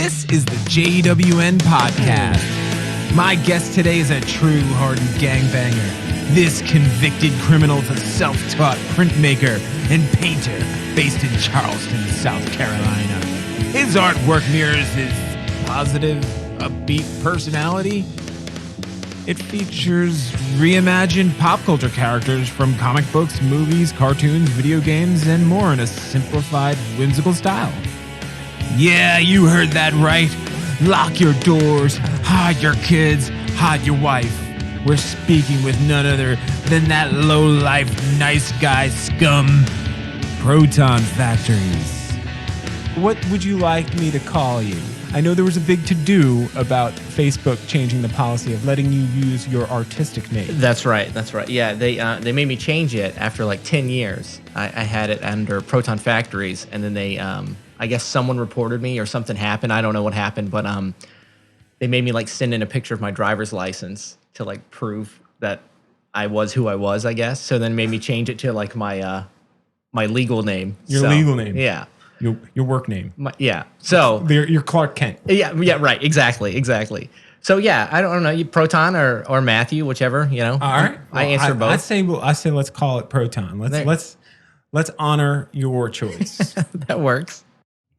This is the JWN Podcast. My guest today is a true hardened gangbanger. This convicted criminal is a self-taught printmaker and painter based in Charleston, South Carolina. His artwork mirrors his positive, upbeat personality. It features reimagined pop culture characters from comic books, movies, cartoons, video games, and more in a simplified, whimsical style. Yeah, you heard that right. Lock your doors, hide your kids, hide your wife. We're speaking with none other than that low-life, nice guy scum, Proton Factories. What would you like me to call you? I know there was a big to-do about Facebook changing the policy of letting you use your artistic name. That's right. Yeah, they made me change it after like 10 years. I had it under Proton Factories, and then they, I guess someone reported me or something happened. I don't know what happened, but they made me like send in a picture of my driver's license to like prove that I was who I was, I guess. So then made me change it to like my legal name. Your legal name. Yeah. Your work name. So you're Clark Kent. Yeah, right. Exactly. So yeah, I don't know, you Proton or Matthew, whichever, you know. All right. Well, I answer both. I say let's call it Proton. Let's honor your choice. That works.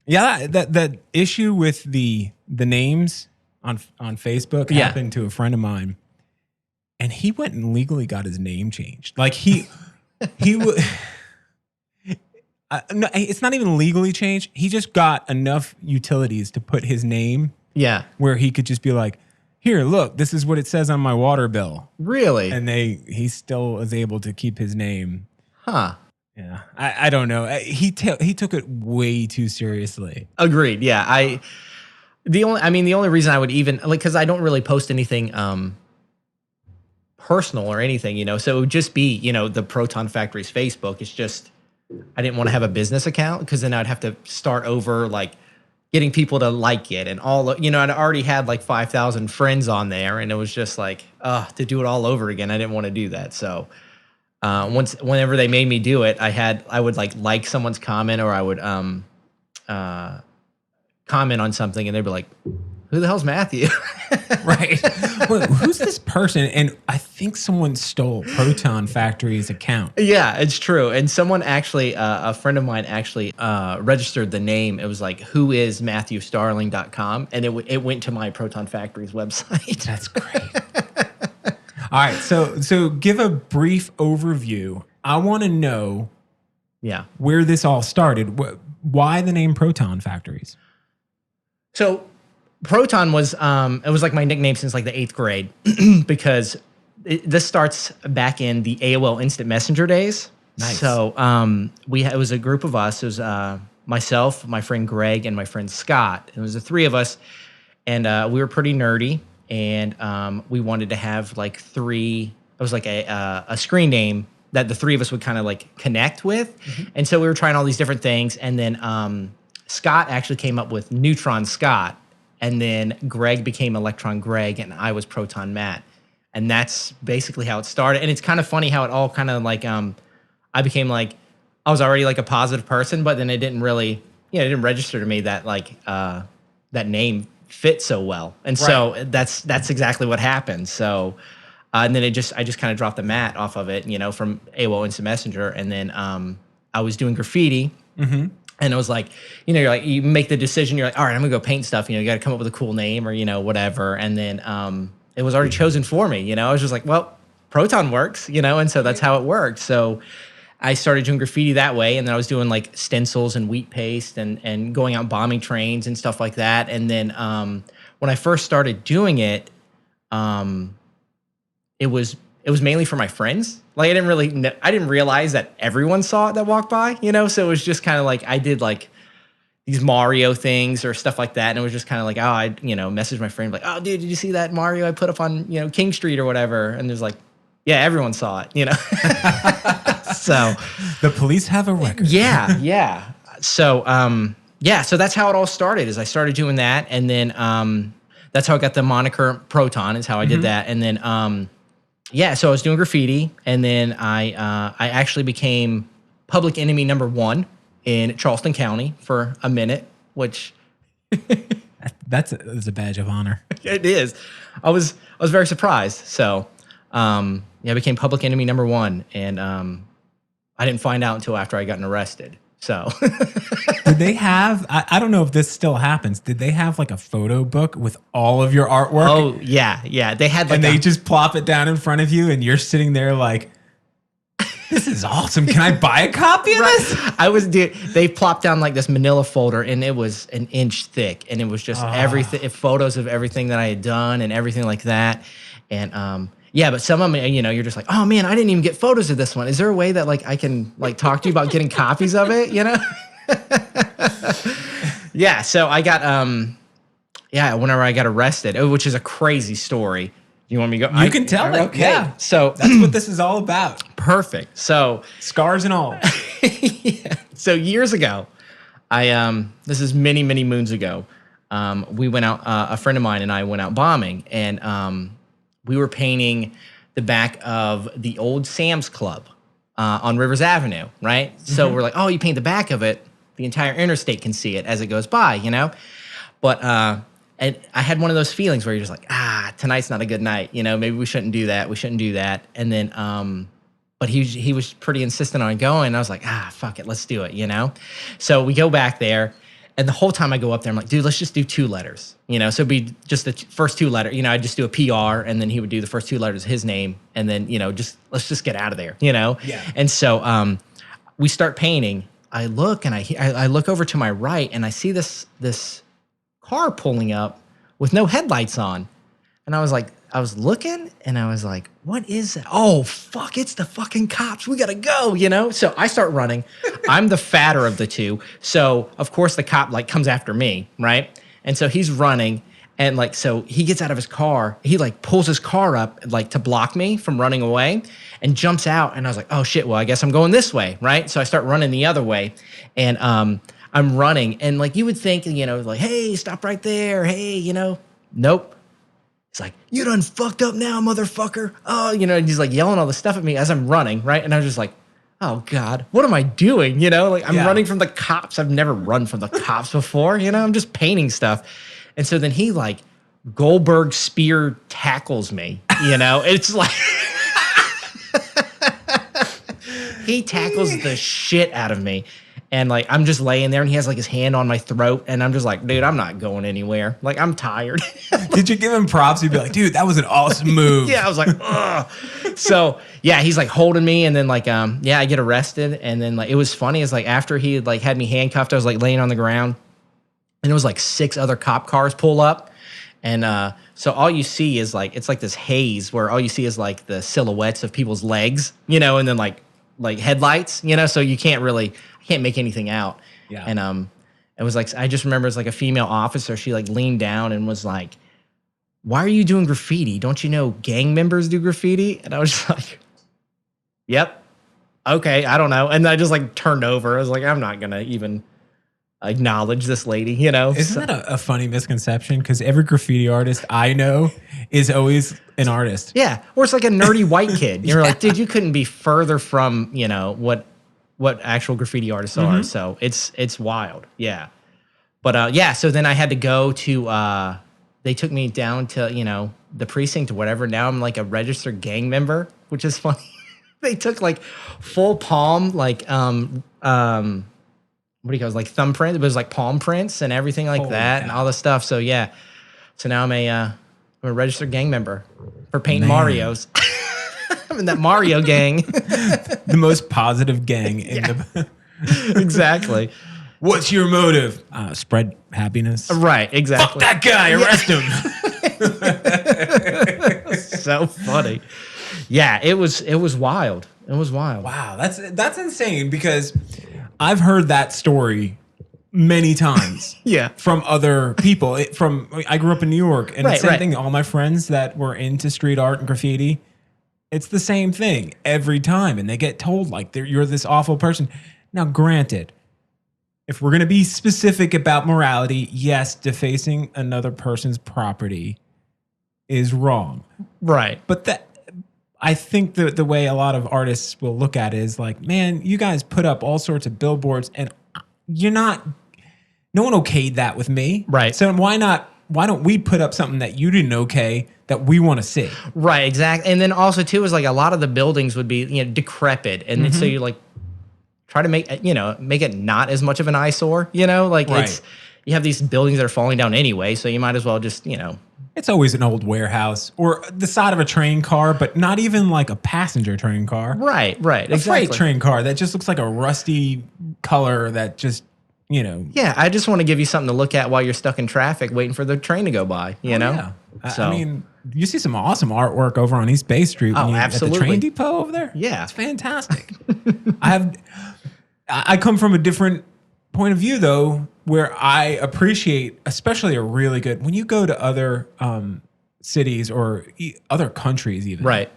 Yeah, that issue with the names on Facebook happened to a friend of mine, and he went and legally got his name changed. Like he would. No, it's not even legally changed. He just got enough utilities to put his name. Yeah. Where he could just be like, here, look, this is what it says on my water bill. Really? And he still was able to keep his name. Huh. Yeah. I don't know. He took it way too seriously. Agreed. Yeah. The only reason I would even because I don't really post anything personal or anything, you know, so it would just be, you know, the Proton Factories Facebook. It's just, I didn't want to have a business account because then I'd have to start over, like getting people to like it and all, you know, I'd already had like 5,000 friends on there, and it was just like, to do it all over again. I didn't want to do that. So whenever they made me do it, I would like someone's comment, or I would comment on something, and they'd be like, who the hell's Matthew? Right. Well, who's this person? And I think someone stole Proton Factory's account. Yeah, it's true. And someone actually, a friend of mine actually registered the name. It was like, whoismatthewstarling.com. And it went to my Proton Factory's website. That's great. All right. So give a brief overview. I want to know where this all started. Why the name Proton Factories? So Proton was, it was like my nickname since like the 8th grade because this starts back in the AOL Instant Messenger days. Nice. So it was a group of us. It was myself, my friend Greg, and my friend Scott. It was the three of us, and we were pretty nerdy, and we wanted to have like it was like a screen name that the three of us would kind of like connect with. Mm-hmm. And so we were trying all these different things, and then Scott actually came up with Neutron Scott. And then Greg became Electron Greg, and I was Proton Matt. And that's basically how it started. And it's kind of funny how it all kind of like, I became like, I was already like a positive person, but then it didn't really, it didn't register to me that like, that name fit so well. And so that's exactly what happened. So, and then I just kind of dropped the Matt off of it, you know, from AOL Instant Messenger. And then I was doing graffiti. Mm-hmm. And it was like, you know, you make the decision, you're like, all right, I'm gonna go paint stuff. You know, you got to come up with a cool name or, you know, whatever. And then it was already chosen for me, you know. I was just like, well, Proton works, you know, and so that's how it worked. So I started doing graffiti that way. And then I was doing like stencils and wheat paste and going out bombing trains and stuff like that. And then when I first started doing it, it was mainly for my friends. Like I didn't realize that everyone saw it that walked by, you know? So it was just kind of like, I did like these Mario things or stuff like that. And it was just kind of like, I messaged my friend like, oh dude, did you see that Mario I put up on, you know, King Street or whatever? And there's like, yeah, everyone saw it, you know? So the police have a record. Yeah. So, so that's how it all started is I started doing that. And then, that's how I got the moniker Proton is how I did that. And then, so I was doing graffiti, and then I actually became public enemy number 1 in Charleston County for a minute, which That's a badge of honor. It is. I was very surprised. So, I became public enemy number 1, and I didn't find out until after I gotten arrested. So, Did they have? I don't know if this still happens. Did they have like a photo book with all of your artwork? oh yeah, they had like and they just plop it down in front of you, and you're sitting there like, "This is awesome! Can I buy a copy of this?" They plopped down like this manila folder, and it was an inch thick, and it was just everything, photos of everything that I had done and everything like that. And yeah, but some of them, you're just like, oh man, I didn't even get photos of this one. Is there a way that like I can like talk to you about getting copies of it? Yeah. So I got whenever I got arrested, which is a crazy story. You want me to go? You can tell it. Okay. Yeah. So That's what this is all about. perfect. So Scars and all. yeah. So years ago, this is many moons ago. We went out. A friend of mine and I went out bombing, and we were painting the back of the old Sam's Club on Rivers Avenue, right? So we're like, oh, you paint the back of it, the entire interstate can see it as it goes by, But and I had one of those feelings where you're just like, tonight's not a good night, maybe we shouldn't do that. And then, but he was pretty insistent on going. And I was like, fuck it, let's do it, So we go back there. And the whole time I go up there, I'm like, dude, let's just do 2 letters, So it'd be just the first 2 letters, I'd just do a PR, and then he would do the first 2 letters of his name, and then, let's just get out of there, Yeah. And so we start painting. I look, and I look over to my right, and I see this car pulling up with no headlights on. And I was looking, and I was like, what is that? Oh, fuck, it's the fucking cops. We got to go, So I start running. I'm the fatter of the 2. So, of course, the cop, like, comes after me, right? And so he's running, and, like, so he gets out of his car. He, like, pulls his car up, like, to block me from running away and jumps out. And I was like, oh, shit, well, I guess I'm going this way, right? So I start running the other way, and I'm running. And, like, you would think, like, hey, stop right there. Hey, nope. It's like, you done fucked up now, motherfucker. Oh, and he's like yelling all this stuff at me as I'm running, right? And I was just like, oh God, what am I doing? Like I'm running from the cops. I've never run from the cops before, I'm just painting stuff. And so then he like Goldberg spear tackles me, It's like, he tackles the shit out of me. And like, I'm just laying there, and he has like his hand on my throat, and I'm just like, dude, I'm not going anywhere. Like, I'm tired. Did you give him props? You'd be like, dude, that was an awesome move. Yeah, I was like, ugh. So yeah, he's like holding me, and then like, I get arrested, and then like, it was funny. Is like after he like had me handcuffed, I was like laying on the ground, and it was like 6 other cop cars pull up, and so all you see is like, it's like this haze where all you see is like the silhouettes of people's legs, and then like headlights, so you can't make anything out. Yeah. And it was like, I just remember it's like a female officer. She like leaned down and was like, why are you doing graffiti? Don't you know gang members do graffiti? And I was just like, yep. Okay. I don't know. And I just like turned over. I was like, I'm not going to even acknowledge this lady, Isn't that a funny misconception? Because every graffiti artist I know is always an artist. Yeah. Or it's like a nerdy white kid. You're like, dude, you couldn't be further from, what actual graffiti artists are. So it's wild. Yeah. But so then I had to go to, they took me down to, the precinct or whatever. Now I'm like a registered gang member, which is funny. They took like full palm, like, what do you call it? Like thumbprint. It was like palm prints and everything like that and all this stuff. So yeah. So now I'm a registered gang member for painting Marios. I'm in that Mario gang. The most positive gang in the... Exactly. What's your motive? Spread happiness. Right, exactly. Fuck that guy, arrest him. So funny. Yeah, it was wild. It was wild. Wow, that's insane, because I've heard that story many times. Yeah. From other people. I grew up in New York, and the same thing. All my friends that were into street art and graffiti, it's the same thing every time, and they get told like you're this awful person. Now, granted, if we're going to be specific about morality, yes, defacing another person's property is wrong. Right. But I think the way a lot of artists will look at it is like, man, you guys put up all sorts of billboards, and no one okayed that with me. Right. So why not don't we put up something that you didn't okay that we want to see? Right, exactly. And then also too is like a lot of the buildings would be, decrepit, and so you like try to make make it not as much of an eyesore. Like Right. you have these buildings that are falling down anyway, so you might as well just It's always an old warehouse or the side of a train car, but not even like a passenger train car. Right, A freight train car that just looks like a rusty color that just, Yeah, I just want to give you something to look at while you're stuck in traffic waiting for the train to go by. Yeah. So, I mean, you see some awesome artwork over on East Bay Street. Oh, At the absolutely. train depot over there. Yeah. It's fantastic. I come from a different point of view though, where I appreciate, especially a really good, when you go to other cities or other countries even. right.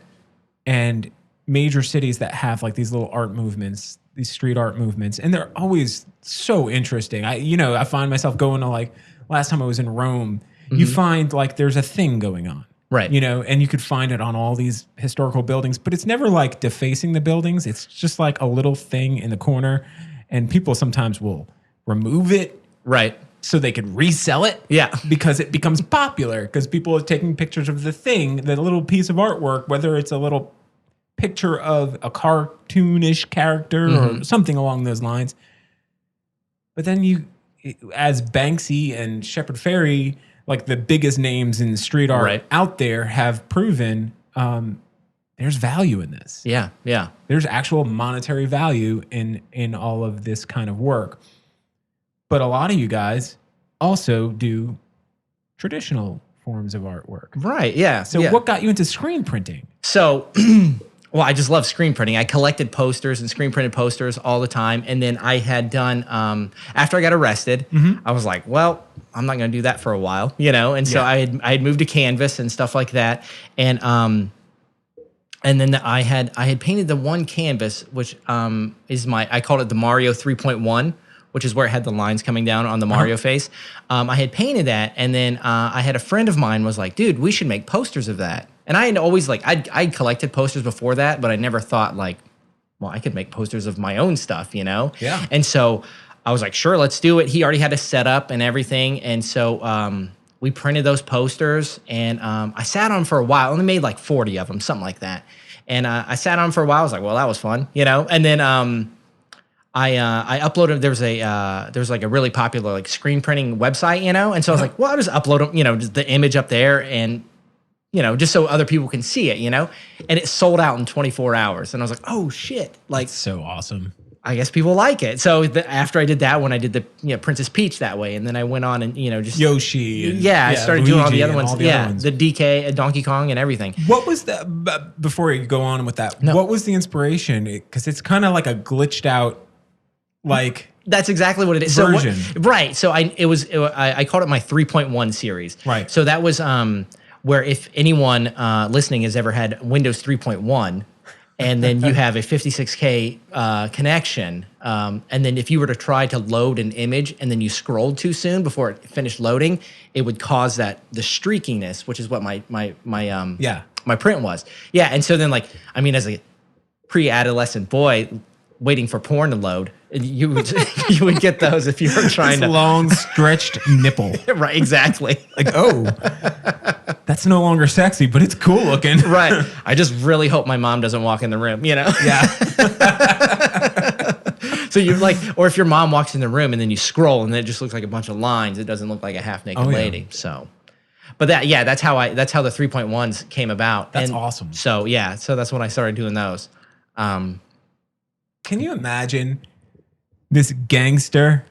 And major cities that have like these little art movements, these street art movements, and they're always so interesting. I find myself going to like last time I was in Rome, you find like there's a thing going on. Right. And you could find it on all these historical buildings, but it's never like defacing the buildings. It's just like a little thing in the corner, and people sometimes will remove it Right. so they could resell it. Yeah. Because it becomes popular because people are taking pictures of the thing, the little piece of artwork, whether it's a little picture of a cartoonish character or something along those lines. But then as Banksy and Shepard Fairey, like the biggest names in street art out there, have proven, there's value in this. Yeah. Yeah. There's actual monetary value in all of this kind of work. But a lot of you guys also do traditional forms of artwork. Right. Yeah. So what got you into screen printing? So, well, I just love screen printing. I collected posters and screen printed posters all the time. And then I had done, after I got arrested, I was like, well, I'm not going to do that for a while, And so I had moved to canvas and stuff like that. And then I had painted the one canvas, which is I called it the Mario 3.1, which is where it had the lines coming down on the Mario face. I had painted that, and then I had a friend of mine was like, dude, we should make posters of that. And I had always I'd collected posters before that, but I never thought well, I could make posters of my own stuff, Yeah. And so I was like, sure, let's do it. He already had a setup and everything. And so we printed those posters, and I sat on them for a while. I only made like 40 of them, something like that. And I sat on them for a while. I was like, well, that was fun, And then I uploaded. There's like a really popular like screen printing website, And so I was like, well, I'll just upload them, just the image up there, and just so other people can see it, And it sold out in 24 hours, and I was like, oh shit, That's so awesome. I guess people like it. So after I did that, when I did the Princess Peach that way, and then I went on and just Yoshi. And, I started doing all the other ones. Other ones. The DK, Donkey Kong, and everything. What was before you go on with that? No. What was the inspiration? Because it's kind of like a glitched out, like That's exactly what it is. version. Right. So I called it my 3.1 series. Right. So that was where if anyone listening has ever had Windows 3.1, and then you have a 56K connection, and then if you were to try to load an image and then you scrolled too soon before it finished loading, it would cause the streakiness, which is what my print was. Yeah, and so then as a pre-adolescent boy waiting for porn to load, you would get those if you were trying this to long stretched nipple. Right, exactly. That's no longer sexy, but it's cool looking. Right. I just really hope my mom doesn't walk in the room, Yeah. So you or if your mom walks in the room and then you scroll and then it just looks like a bunch of lines, it doesn't look like a half naked lady. So, but that's how the 3.1s came about. That's awesome. So so that's when I started doing those. Can you imagine this gangster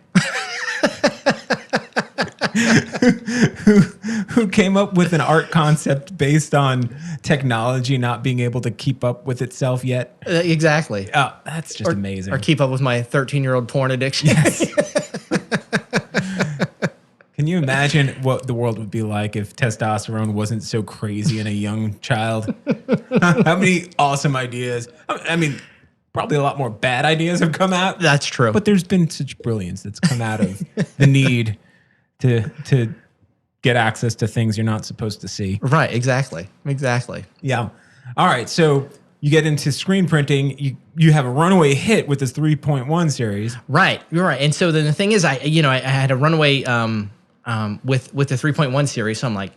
who came up with an art concept based on technology not being able to keep up with itself yet? Exactly. Oh, that's just amazing. Or keep up with my 13-year-old porn addiction. Yes. Can you imagine what the world would be like if testosterone wasn't so crazy in a young child? How many awesome ideas? I mean, probably a lot more bad ideas have come out. That's true. But there's been such brilliance that's come out of the need to get access to things you're not supposed to see. Right, exactly. Yeah. All right, so you get into screen printing. You have a runaway hit with this 3.1 series. Right, you're right. And so then the thing is, I had a runaway with the 3.1 series. So I'm like,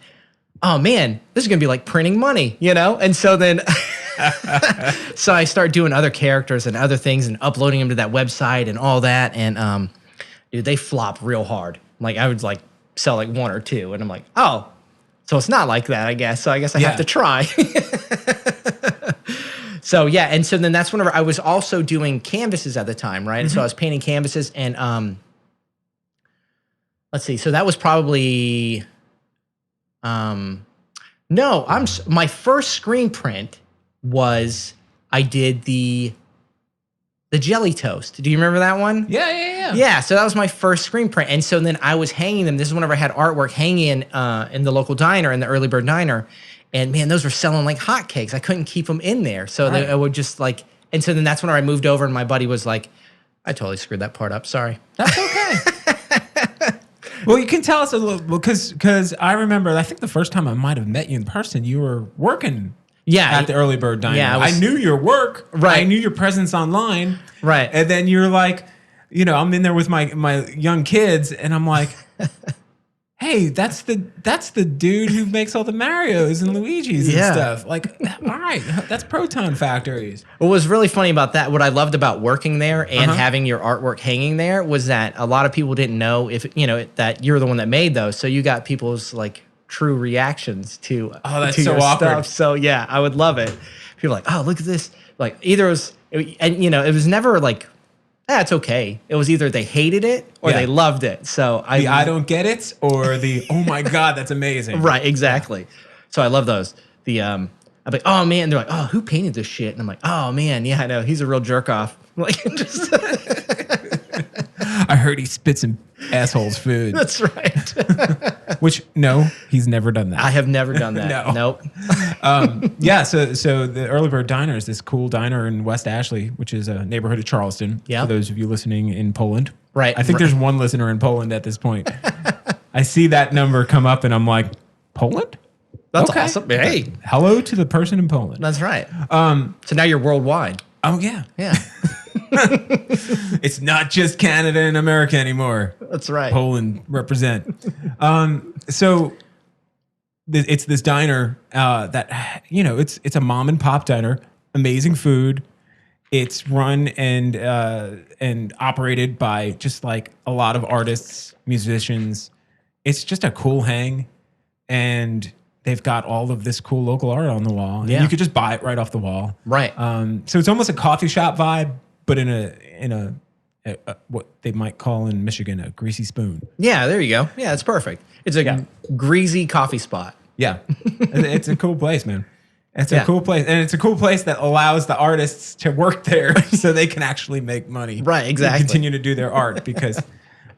oh man, this is gonna be like printing money, you know? And so then, so I start doing other characters and other things and uploading them to that website and all that. And dude, they flop real hard. Like I would like sell like one or two, and I'm like, oh, so it's not like that, I guess. So I guess I have to try. So yeah, and so then that's whenever I was also doing canvases at the time, right? So I was painting canvases, and let's see. So that was probably my first screen print was I did the jelly toast. Do you remember that one? Yeah. Yeah, so that was my first screen print. And so then I was hanging them. This is whenever I had artwork hanging in the local diner, in the Early Bird Diner. And man, those were selling like hotcakes. I couldn't keep them in there. So I would just like, and so then that's when I moved over, and my buddy was like, I totally screwed that part up. Sorry. That's okay. Well, you can tell us a little, because I remember, I think the first time I might have met you in person, you were working at the Early Bird Diner. Yeah, I knew your work. Right. I knew your presence online. Right. And then you're like, you know, I'm in there with my young kids, and I'm like, hey, that's the dude who makes all the Marios and Luigis and stuff. Like, all right, that's Proton Factories. What was really funny about that, what I loved about working there and having your artwork hanging there, was that a lot of people didn't know that you're the one that made those. So you got people's like true reactions to that's so awkward stuff. So yeah, I would love it. People are like, oh, look at this. Like either it was never like, it's okay. It was either they hated it or they loved it. So I don't get it, or the oh my god, that's amazing. Right, exactly. So I love those. I'm like, oh man, they're like, oh, who painted this shit? And I'm like, oh man, yeah, I know, he's a real jerk off. Like, just I heard he spits in assholes food. That's right. Which no, he's never done that. I have never done that. No. Nope. So the Early Bird Diner is this cool diner in West Ashley, which is a neighborhood of Charleston. Yeah. For those of you listening in Poland. Right. I think there's one listener in Poland at this point. I see that number come up, and I'm like, Poland? That's awesome. Hey. Hello to the person in Poland. That's right. So now you're worldwide. Oh, yeah. Yeah. It's not just Canada and America anymore. That's right. Poland represent. So it's this diner that, you know, it's a mom and pop diner, amazing food. It's run and operated by just like a lot of artists, musicians. It's just a cool hang, and they've got all of this cool local art on the wall. Yeah. And you could just buy it right off the wall. Right. So it's almost a coffee shop vibe, but in a what they might call in Michigan a greasy spoon. Yeah, there you go. Yeah, it's perfect. It's a greasy coffee spot. Yeah. It's a cool place, man. It's a cool place. And it's a cool place that allows the artists to work there so they can actually make money. Right, exactly. And continue to do their art, because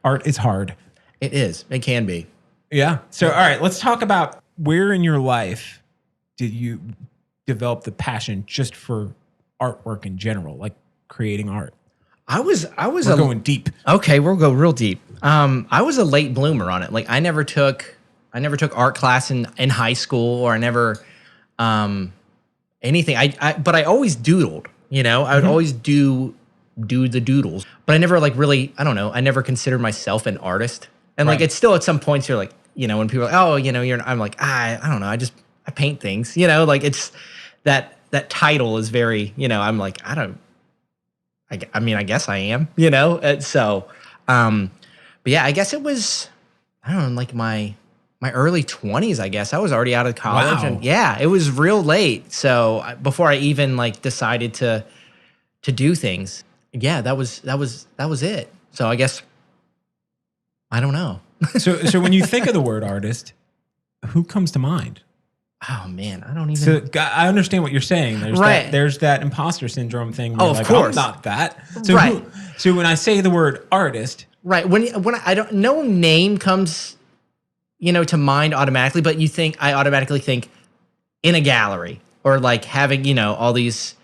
art is hard. It is. It can be. Yeah. So, all right, let's talk about where in your life did you develop the passion just for artwork in general, like creating art? We're going deep. Okay, we'll go real deep. I was a late bloomer on it. Like I never took art class in high school, or I never anything. But I always doodled. You know, I would always do the doodles. But I never like really, I don't know, I never considered myself an artist. And like it's still at some points you're like, you know, when people are like, oh, you know, I'm like, I don't know, I paint things. You know, like it's that title is very, you know, I'm like, I mean, I guess I am, you know? So, but yeah, I guess it was, I don't know, like my early 20s, I guess. I was already out of college. Wow. And yeah, it was real late. So before I even like decided to do things, yeah, that was it. So I guess, I don't know. So when you think of the word artist, who comes to mind? Oh man, I don't even. So I understand what you're saying. There's that imposter syndrome thing. Oh, of course, I'm not that. So right. So when I say the word artist, right? When I don't, no name comes, you know, to mind automatically. But I automatically think in a gallery, or like having, you know, all these.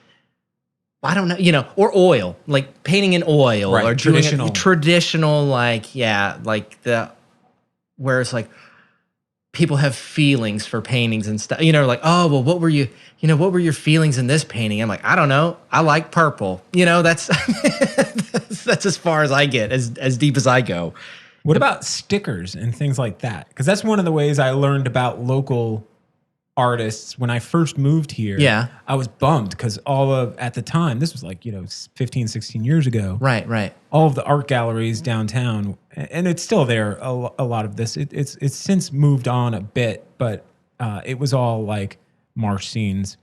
I don't know, you know, or oil, like painting in oil, right, or traditional, like like where it's like. People have feelings for paintings and stuff, you know, like, oh, well, what were your feelings in this painting? I'm like, I don't know. I like purple. You know, that's, that's as far as I get, as deep as I go. What about stickers and things like that? Because that's one of the ways I learned about local artists when I first moved here. Yeah. I was bummed because at the time, this was like, 15, 16 years ago. Right. All of the art galleries downtown, and it's still there, a lot of this. It's since moved on a bit, but it was all like marsh scenes.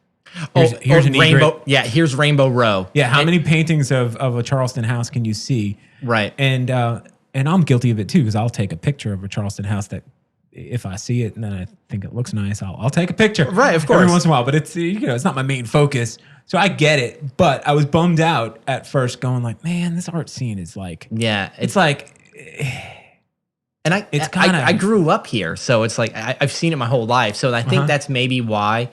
Here's an Rainbow. Yeah, here's Rainbow Row. Yeah, how many paintings of a Charleston house can you see? Right. And I'm guilty of it too, because I'll take a picture of a Charleston house that if I see it and then I think it looks nice, I'll take a picture. Right, of course. Every once in a while, but it's it's not my main focus. So I get it, but I was bummed out at first, going like, man, this art scene is like, yeah, it's like. And I grew up here, so it's like I've seen it my whole life. So I think that's maybe why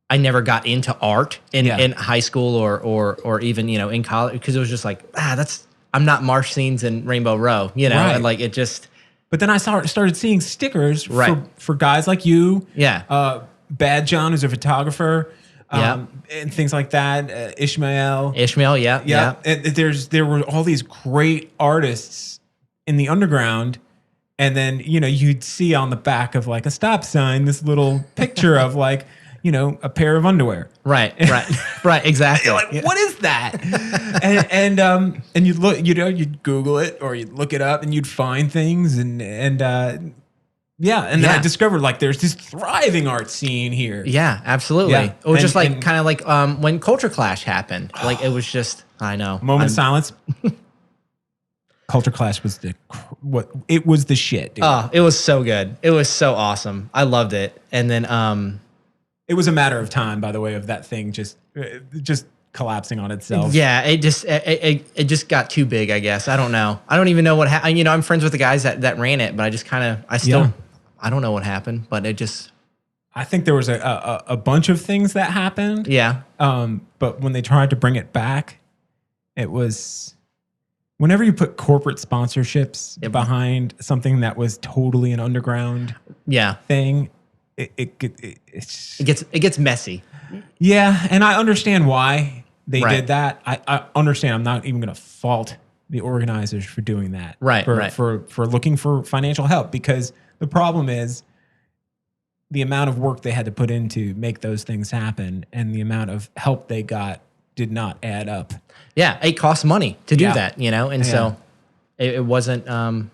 I never got into art in high school or even in college, because it was just like I'm not marsh scenes in Rainbow Row, right. And like it just. But then I started seeing stickers for guys like you, Bad John, who's a photographer, and things like that. Ishmael, yeah. And there were all these great artists in the underground. And then, you'd see on the back of like a stop sign, this little picture of like, a pair of underwear. Right, exactly. You're like, what is that? and you'd look, you'd Google it or you'd look it up and you'd find things and then I discovered like there's this thriving art scene here. Yeah, absolutely. Yeah. It was just like kind of like when Culture Clash happened. Like it was just, I know. Moment of silence. Culture Clash was it was the shit, dude. Oh, it was so good. It was so awesome. I loved it. And then it was a matter of time, by the way, of that thing just collapsing on itself. Yeah, it just got too big, I guess. I don't know. I don't even know what happened. I'm friends with the guys that ran it, but I just I don't know what happened, but it just. I think there was a bunch of things that happened. Yeah. But when they tried to bring it back, it was. Whenever you put corporate sponsorships behind something that was totally an underground thing, it gets messy. Yeah, and I understand why they did that. I understand. I'm not even going to fault the organizers for doing that. For looking for financial help, because the problem is the amount of work they had to put in to make those things happen and the amount of help they got did not add up. Yeah, it costs money to do that, and so it wasn't. I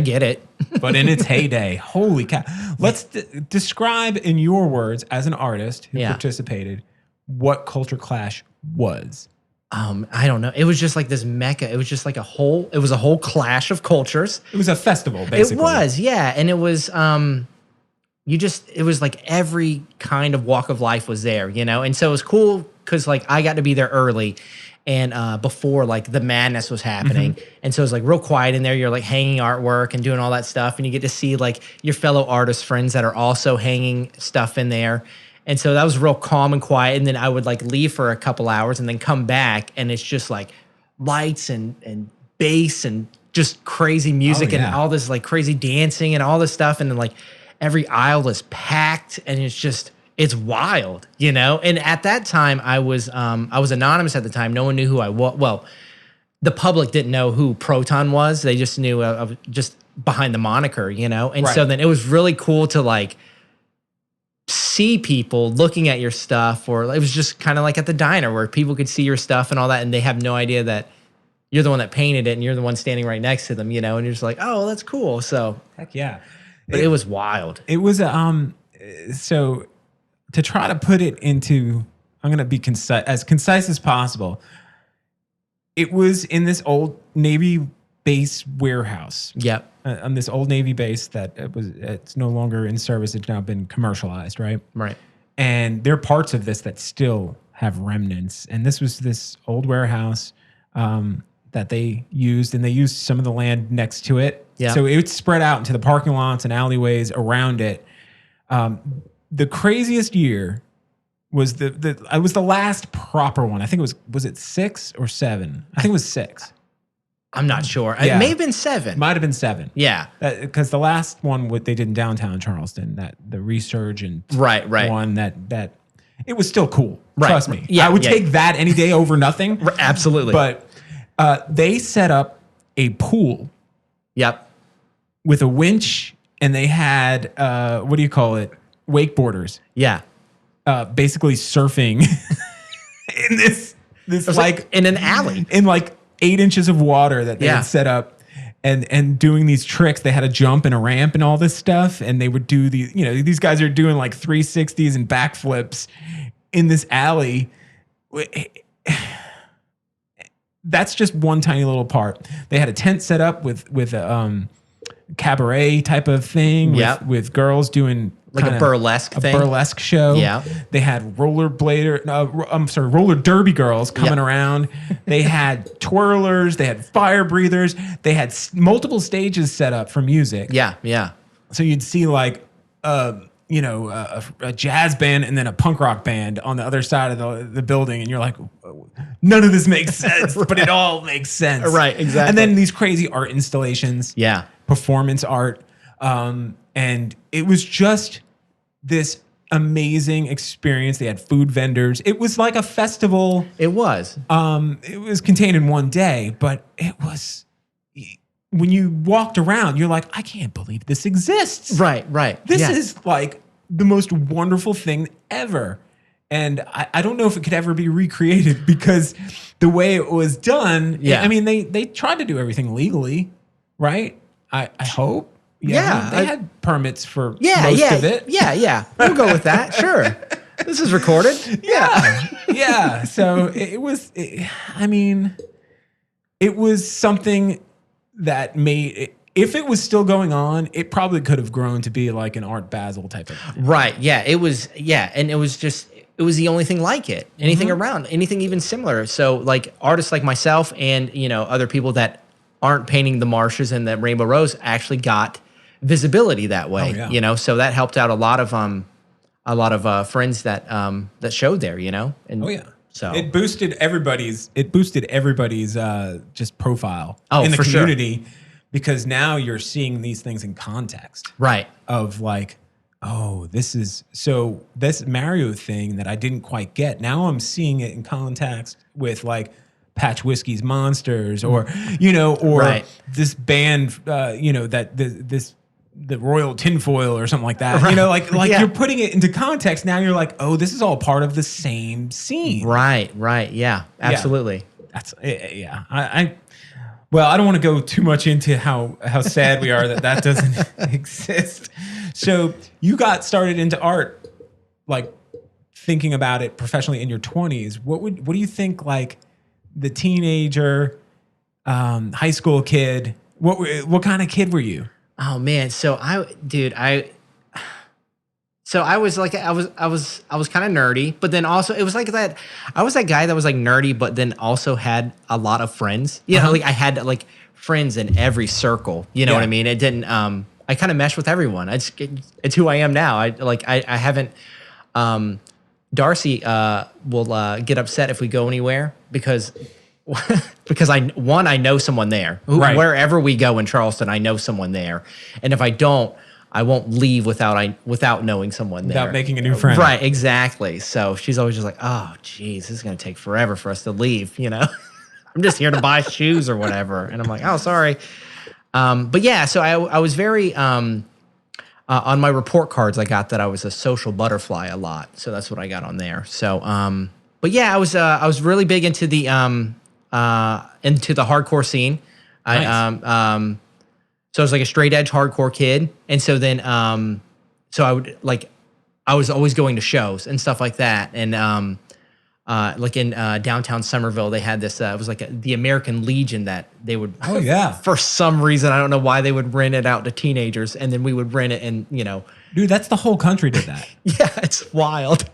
get it. But in its heyday, holy cow! Let's describe in your words as an artist who participated what Culture Clash was. I don't know. It was just like this mecca. It was just like It was a whole clash of cultures. It was a festival, basically. It was, yeah, and it was. It was like every kind of walk of life was there, and so it was cool because like I got to be there early and before like the madness was happening. And so it was like real quiet in there. You're like hanging artwork and doing all that stuff, and you get to see like your fellow artist friends that are also hanging stuff in there. And so that was real calm and quiet. And then I would like leave for a couple hours and then come back, and it's just like lights and bass and just crazy music and all this like crazy dancing and all this stuff. And then like every aisle is packed, and it's wild, And at that time, I was anonymous at the time. No one knew who I was. Well, the public didn't know who Proton was. They just knew of just behind the moniker, And so then it was really cool to like see people looking at your stuff, or it was just kind of like at the diner where people could see your stuff and all that, and they have no idea that you're the one that painted it and you're the one standing right next to them, And you're just like, oh, that's cool. So heck yeah. But it was wild. It was so to try to put it into, I'm going to be concise as possible. It was in this old Navy base warehouse. Yep. On this old Navy base it's no longer in service. It's now been commercialized, right? Right. And there are parts of this that still have remnants. And this was this old warehouse that they used, and they used some of the land next to it. Yeah. So it spread out into the parking lots and alleyways around it. The craziest year was it was the last proper one. I think was it 6 or 7? I think it was 6. I'm not sure. Yeah. It may have been 7. Might have been 7. Yeah. Because the last one they did in downtown Charleston, the resurgent one that it was still cool. Right. Trust me. Yeah, I would take that any day over nothing. Absolutely. But they set up a pool Yep. with a winch, and they had what do you call it? Wakeboarders. Yeah. Basically surfing in this like in an alley. in like 8 inches of water that they had set up, and doing these tricks. They had a jump and a ramp and all this stuff, and they would do these guys are doing like 360s and backflips in this alley. That's just one tiny little part. They had a tent set up with a cabaret type of thing with girls doing like a burlesque show. Yeah. They had roller derby girls coming around. They had twirlers. They had fire breathers. They had multiple stages set up for music. Yeah. Yeah. So you'd see like, a jazz band and then a punk rock band on the other side of the building. And you're like, none of this makes sense, but it all makes sense. Right. Exactly. And then these crazy art installations. Yeah. Performance art. And it was just this amazing experience. They had food vendors. It was like a festival. It was. It was contained in one day, but it was, when you walked around, you're like, I can't believe this exists. Right, right. This is like the most wonderful thing ever. And I don't know if it could ever be recreated, because the way it was done, I mean, they tried to do everything legally, right? I hope. Yeah. They had permits for most of it. Yeah. We'll go with that. Sure. This is recorded. Yeah. So it was something that made it, if it was still going on, it probably could have grown to be like an Art Basel type of thing. Right. Yeah. It was. Yeah. And it was the only thing like it. Anything around, anything even similar. So like artists like myself and, other people that aren't painting the marshes and the Rainbow Rose actually got visibility that way. Oh, yeah. So that helped out a lot of friends that showed there, And so it boosted everybody's just profile in the for community, sure. because now you're seeing these things in context. Right. Of like, oh, this Mario thing that I didn't quite get. Now I'm seeing it in context with like Patch Whiskey's Monsters, or this band, the Royal Tinfoil or something like that. Right. You're putting it into context. Now you're like, oh, this is all part of the same scene. Right. Yeah, absolutely. Yeah. That's, well, I don't want to go too much into how sad we are that doesn't exist. So you got started into art, like thinking about it professionally in your 20s. What do you think, like the teenager, high school kid, what kind of kid were you? Oh man, so I was like, I was kind of nerdy, but then also it was like that. I was that guy that was like nerdy, but then also had a lot of friends. Like I had like friends in every circle. You know what I mean? It didn't. I kind of meshed with everyone. It's who I am now. I haven't. Darcy will get upset if we go anywhere because I know someone there. Right. Wherever we go in Charleston, I know someone there. And if I don't, I won't leave without knowing someone there. Without making a new friend. Right, exactly. So she's always just like, oh, geez, this is going to take forever for us to leave, I'm just here to buy shoes or whatever. And I'm like, oh, sorry. But yeah, so I was very... on my report cards, I got that I was a social butterfly a lot. So that's what I got on there. So, but yeah, I was really big into the hardcore scene. Nice. So I was like a straight edge hardcore kid. And so then, so I was always going to shows and stuff like that. And, like in downtown Somerville, they had this. It was like the American Legion that they would. Oh yeah. For some reason, I don't know why they would rent it out to teenagers, and then we would rent it, and Dude, that's the whole country did that. Yeah, it's wild.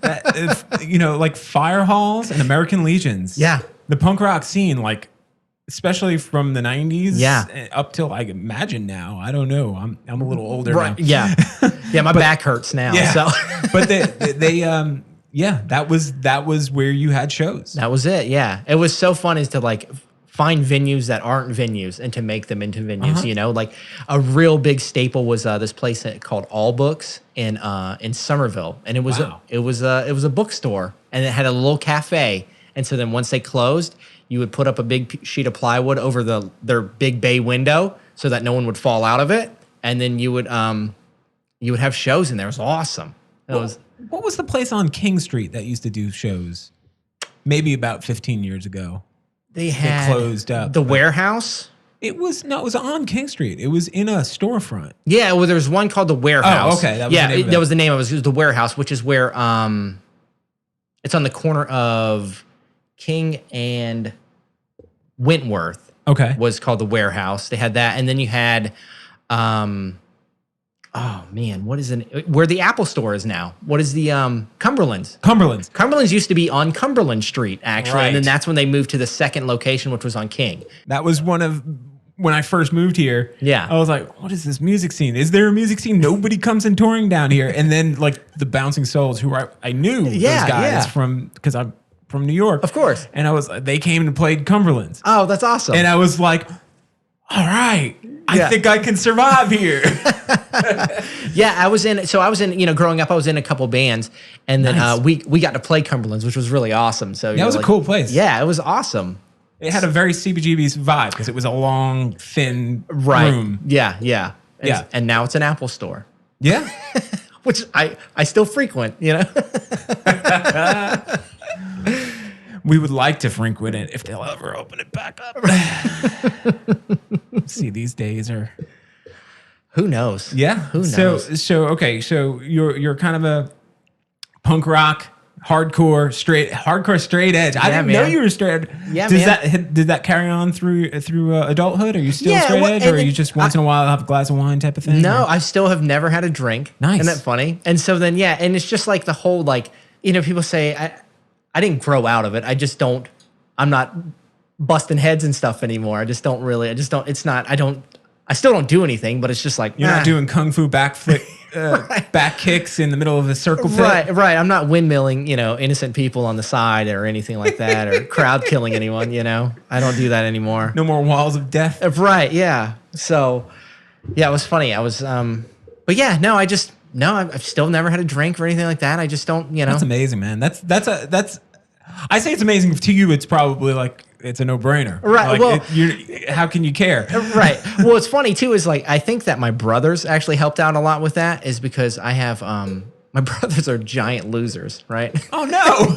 Like fire halls and American Legions. Yeah, the punk rock scene, like especially from the 90s. Yeah, up till I imagine now. I don't know. I'm a little older now. Yeah, yeah. My back hurts now. Yeah. So, but they yeah, that was where you had shows. That was it. Yeah, it was so fun is to like find venues that aren't venues and to make them into venues. Like a real big staple was this place called All Books in Somerville, and it was a bookstore, and it had a little cafe. And so then once they closed, you would put up a big sheet of plywood over their big bay window, so that no one would fall out of it. And then you would have shows in there. It was awesome. What was the place on King Street that used to do shows? Maybe about 15 years ago. They had closed up. The Warehouse. It was on King Street. It was in a storefront. Yeah, well, there was one called the Warehouse. Oh, okay. That was the name of it. It was the Warehouse, which is where it's on the corner of King and Wentworth. Okay. Was called the Warehouse. They had that, and then you had oh man, what is it? Where the Apple Store is now? What is the Cumberland's? Cumberland's used to be on Cumberland Street, actually, Right. and then that's when they moved to the second location, which was on King. That was when I first moved here. Yeah. I was like, what is this music scene? Is there a music scene? Nobody comes in touring down here. And then like the Bouncing Souls, who I knew those guys because I'm from New York. Of course. And they came and played Cumberland's. Oh, that's awesome. And I was like, all right, I think I can survive here. Yeah, I was in, growing up, I was in a couple bands, and then Nice. we got to play Cumberland's, which was really awesome. So That was a cool place. Yeah, it was awesome. It had a very CBGB's vibe because it was a long, thin room. Yeah, yeah. Yeah. And now it's an Apple Store, Yeah. which I still frequent, We would like to frequent it if they'll ever open it back up. See, these days are... Who knows? Yeah. Who knows? So you're kind of a punk rock, hardcore straight edge. I didn't know you were straight. Yeah, Did that carry on through adulthood? Are you still straight edge, or are you just once in a while have a glass of wine type of thing? No, or? I still have never had a drink. Nice. Isn't that funny? And so then, and it's just like the whole, people say, I didn't grow out of it. I'm not busting heads and stuff anymore. I still don't do anything, but it's just like, You're not doing kung fu backflip, back kicks in the middle of a circle pit. Right. I'm not windmilling, innocent people on the side or anything like that, or crowd killing anyone, I don't do that anymore. No more walls of death. Right. Yeah. So, yeah, it was funny. I was, but yeah, no, I've still never had a drink or anything like that. I just don't, That's amazing, man. I say it's amazing to you. It's probably like it's a no-brainer, right? Like, how can you care, right? Well, it's funny too. Is I think that my brothers actually helped out a lot with that. Is because I have my brothers are giant losers, right? Oh no!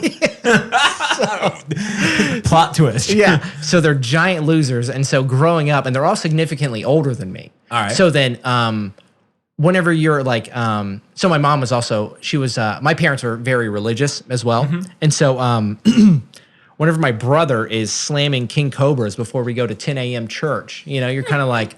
Plot twist. Yeah. So they're giant losers, and so growing up, and they're all significantly older than me. All right. So then, whenever you're so my mom was also, she was, my parents were very religious as well. Mm-hmm. And so, whenever my brother is slamming King Cobras before we go to 10 a.m. church, you're kind of like,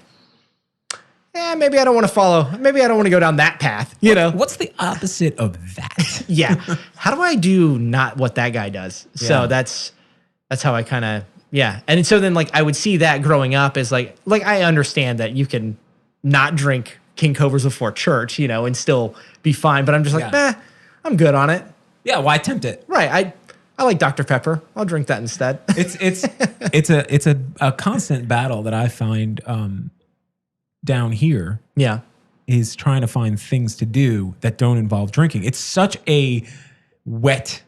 maybe I don't want to follow, maybe I don't want to go down that path, What's the opposite of that? Yeah. How do I do not what that guy does? So that's how I kind of, And so then I would see that growing up as like I understand that you can not drink King Cobras before church, and still be fine. But I'm just like, I'm good on it. Yeah, why tempt it? Right. I like Dr. Pepper. I'll drink that instead. It's a constant battle that I find down here. Yeah. Is trying to find things to do that don't involve drinking. It's such a wet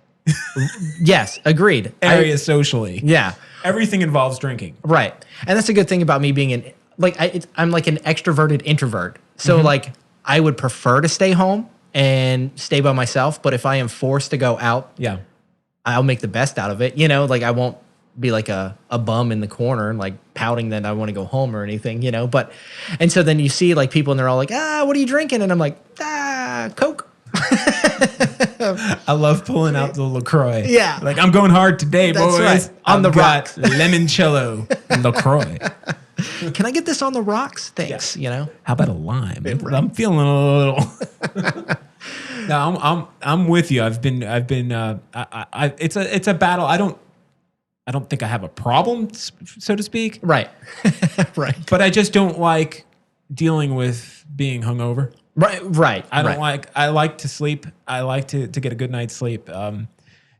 yes, agreed. area socially. Yeah. Everything involves drinking. Right. And that's a good thing about me being I'm like an extroverted introvert. So I would prefer to stay home and stay by myself. But if I am forced to go out, I'll make the best out of it. I won't be like a bum in the corner and pouting that I want to go home or anything, But, and so then you see people and they're all like, what are you drinking? And I'm like, Coke. I love pulling out the LaCroix. Yeah. I'm going hard today, That's boys. right. On the rocks. Limoncello LaCroix. Can I get this on the rocks? Thanks. How about a lime? I'm feeling a little. No, I'm with you. It's a battle. I don't think I have a problem, so to speak. Right. Right. But I just don't like dealing with being hungover. Right. I like to sleep. I like to get a good night's sleep.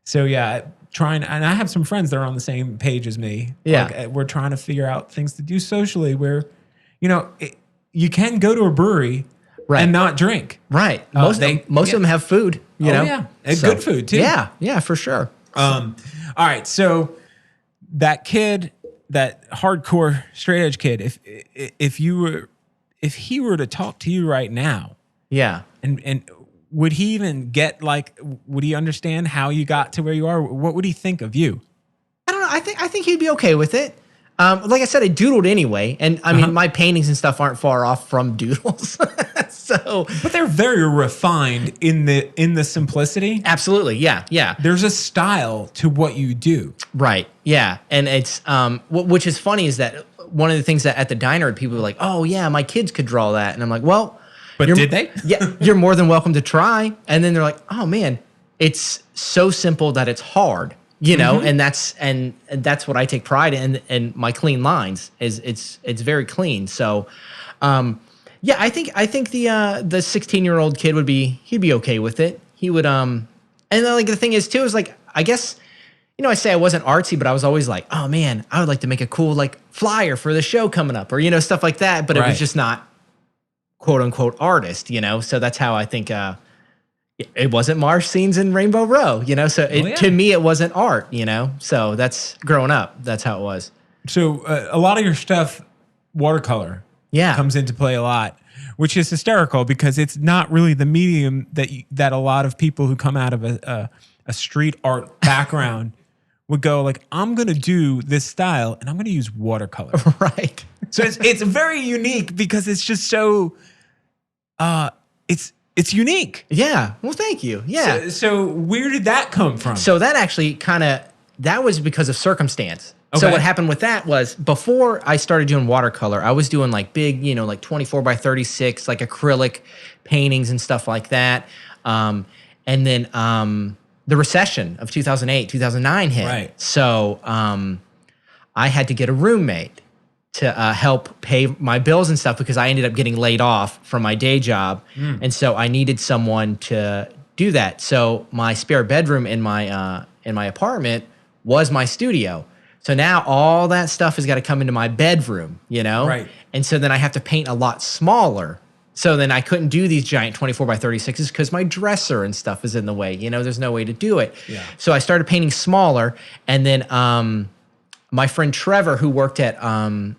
So yeah, and I have some friends that are on the same page as me. Yeah. We're trying to figure out things to do socially where, you can go to a brewery and not drink. Right. Most of them have food, you know? Yeah. And good food too. Yeah. Yeah, for sure. All right. So that kid that hardcore straight edge kid, if he were to talk to you right now, Yeah. and would he even get like, would he understand how you got to where you are? What would he think of you? I don't know. I think he'd be okay with it. Like I said, I doodled anyway, and I mean, my paintings and stuff aren't far off from doodles. So, but they're very refined in the simplicity. Absolutely, yeah, yeah. There's a style to what you do, right? Yeah, and it's which is funny is that one of the things that at the diner people were like, "Oh yeah, my kids could draw that," and I'm like, "Well, but did they? Yeah, you're more than welcome to try." And then they're like, "Oh man, it's so simple that it's hard." You know, and that's what I take pride in. And my clean lines is it's very clean. So, yeah, I think the 16-year-old kid he'd be okay with it. He would and then like the thing is too is like I guess I say I wasn't artsy, but I was always like, oh man, I would like to make a cool like flyer for the show coming up or stuff like that. But it was just not quote unquote artist. So that's how I think. It wasn't marsh scenes in Rainbow Row, so to me, it wasn't art, so that's growing up. That's how it was. So a lot of your stuff, watercolor comes into play a lot, which is hysterical because it's not really the medium that a lot of people who come out of a street art background would go like, I'm going to do this style and I'm going to use watercolor. Right. So it's very unique because it's just so, it's unique. Yeah. Well, thank you. Yeah. So where did that come from? So that actually that was because of circumstance. Okay. So what happened with that was before I started doing watercolor, I was doing like big, like 24 by 36, like acrylic paintings and stuff like that. And then the recession of 2008, 2009 hit. Right. So I had to get a roommate to help pay my bills and stuff because I ended up getting laid off from my day job. And so I needed someone to do that. So my spare bedroom in my apartment was my studio. So now all that stuff has got to come into my bedroom, Right. And so then I have to paint a lot smaller. So then I couldn't do these giant 24 by 36s because my dresser and stuff is in the way. There's no way to do it. Yeah. So I started painting smaller, and then my friend Trevor, who worked at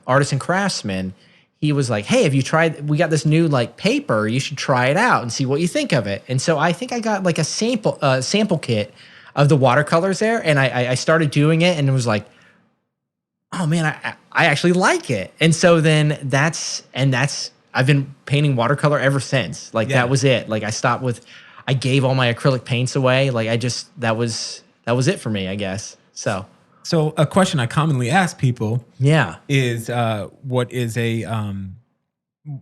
Artists and Craftsmen, he was like, hey, have you tried, we got this new like paper, you should try it out and see what you think of it. And so I think I got like a sample kit of the watercolors there, and I started doing it, and it was like, oh man, I actually like it. And so then I've been painting watercolor ever since. Like that was it. Like I gave all my acrylic paints away. Like that was it for me, I guess. So a question I commonly ask people is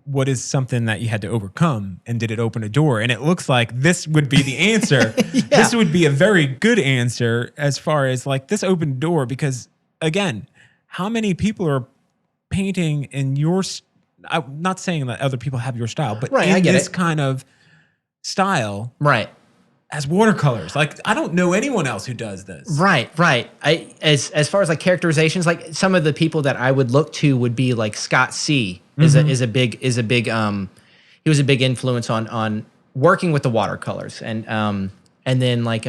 what is something that you had to overcome, and did it open a door? And it looks like this would be the answer. This would be a very good answer as far as like this opened door, because again, how many people are painting in your I'm not saying that other people have your style, but in this kind of style, right, as watercolors. Like I don't know anyone else who does this. Right. As far as like characterizations, like some of the people that I would look to would be like Scott C. is a big he was a big influence on working with the watercolors, and then like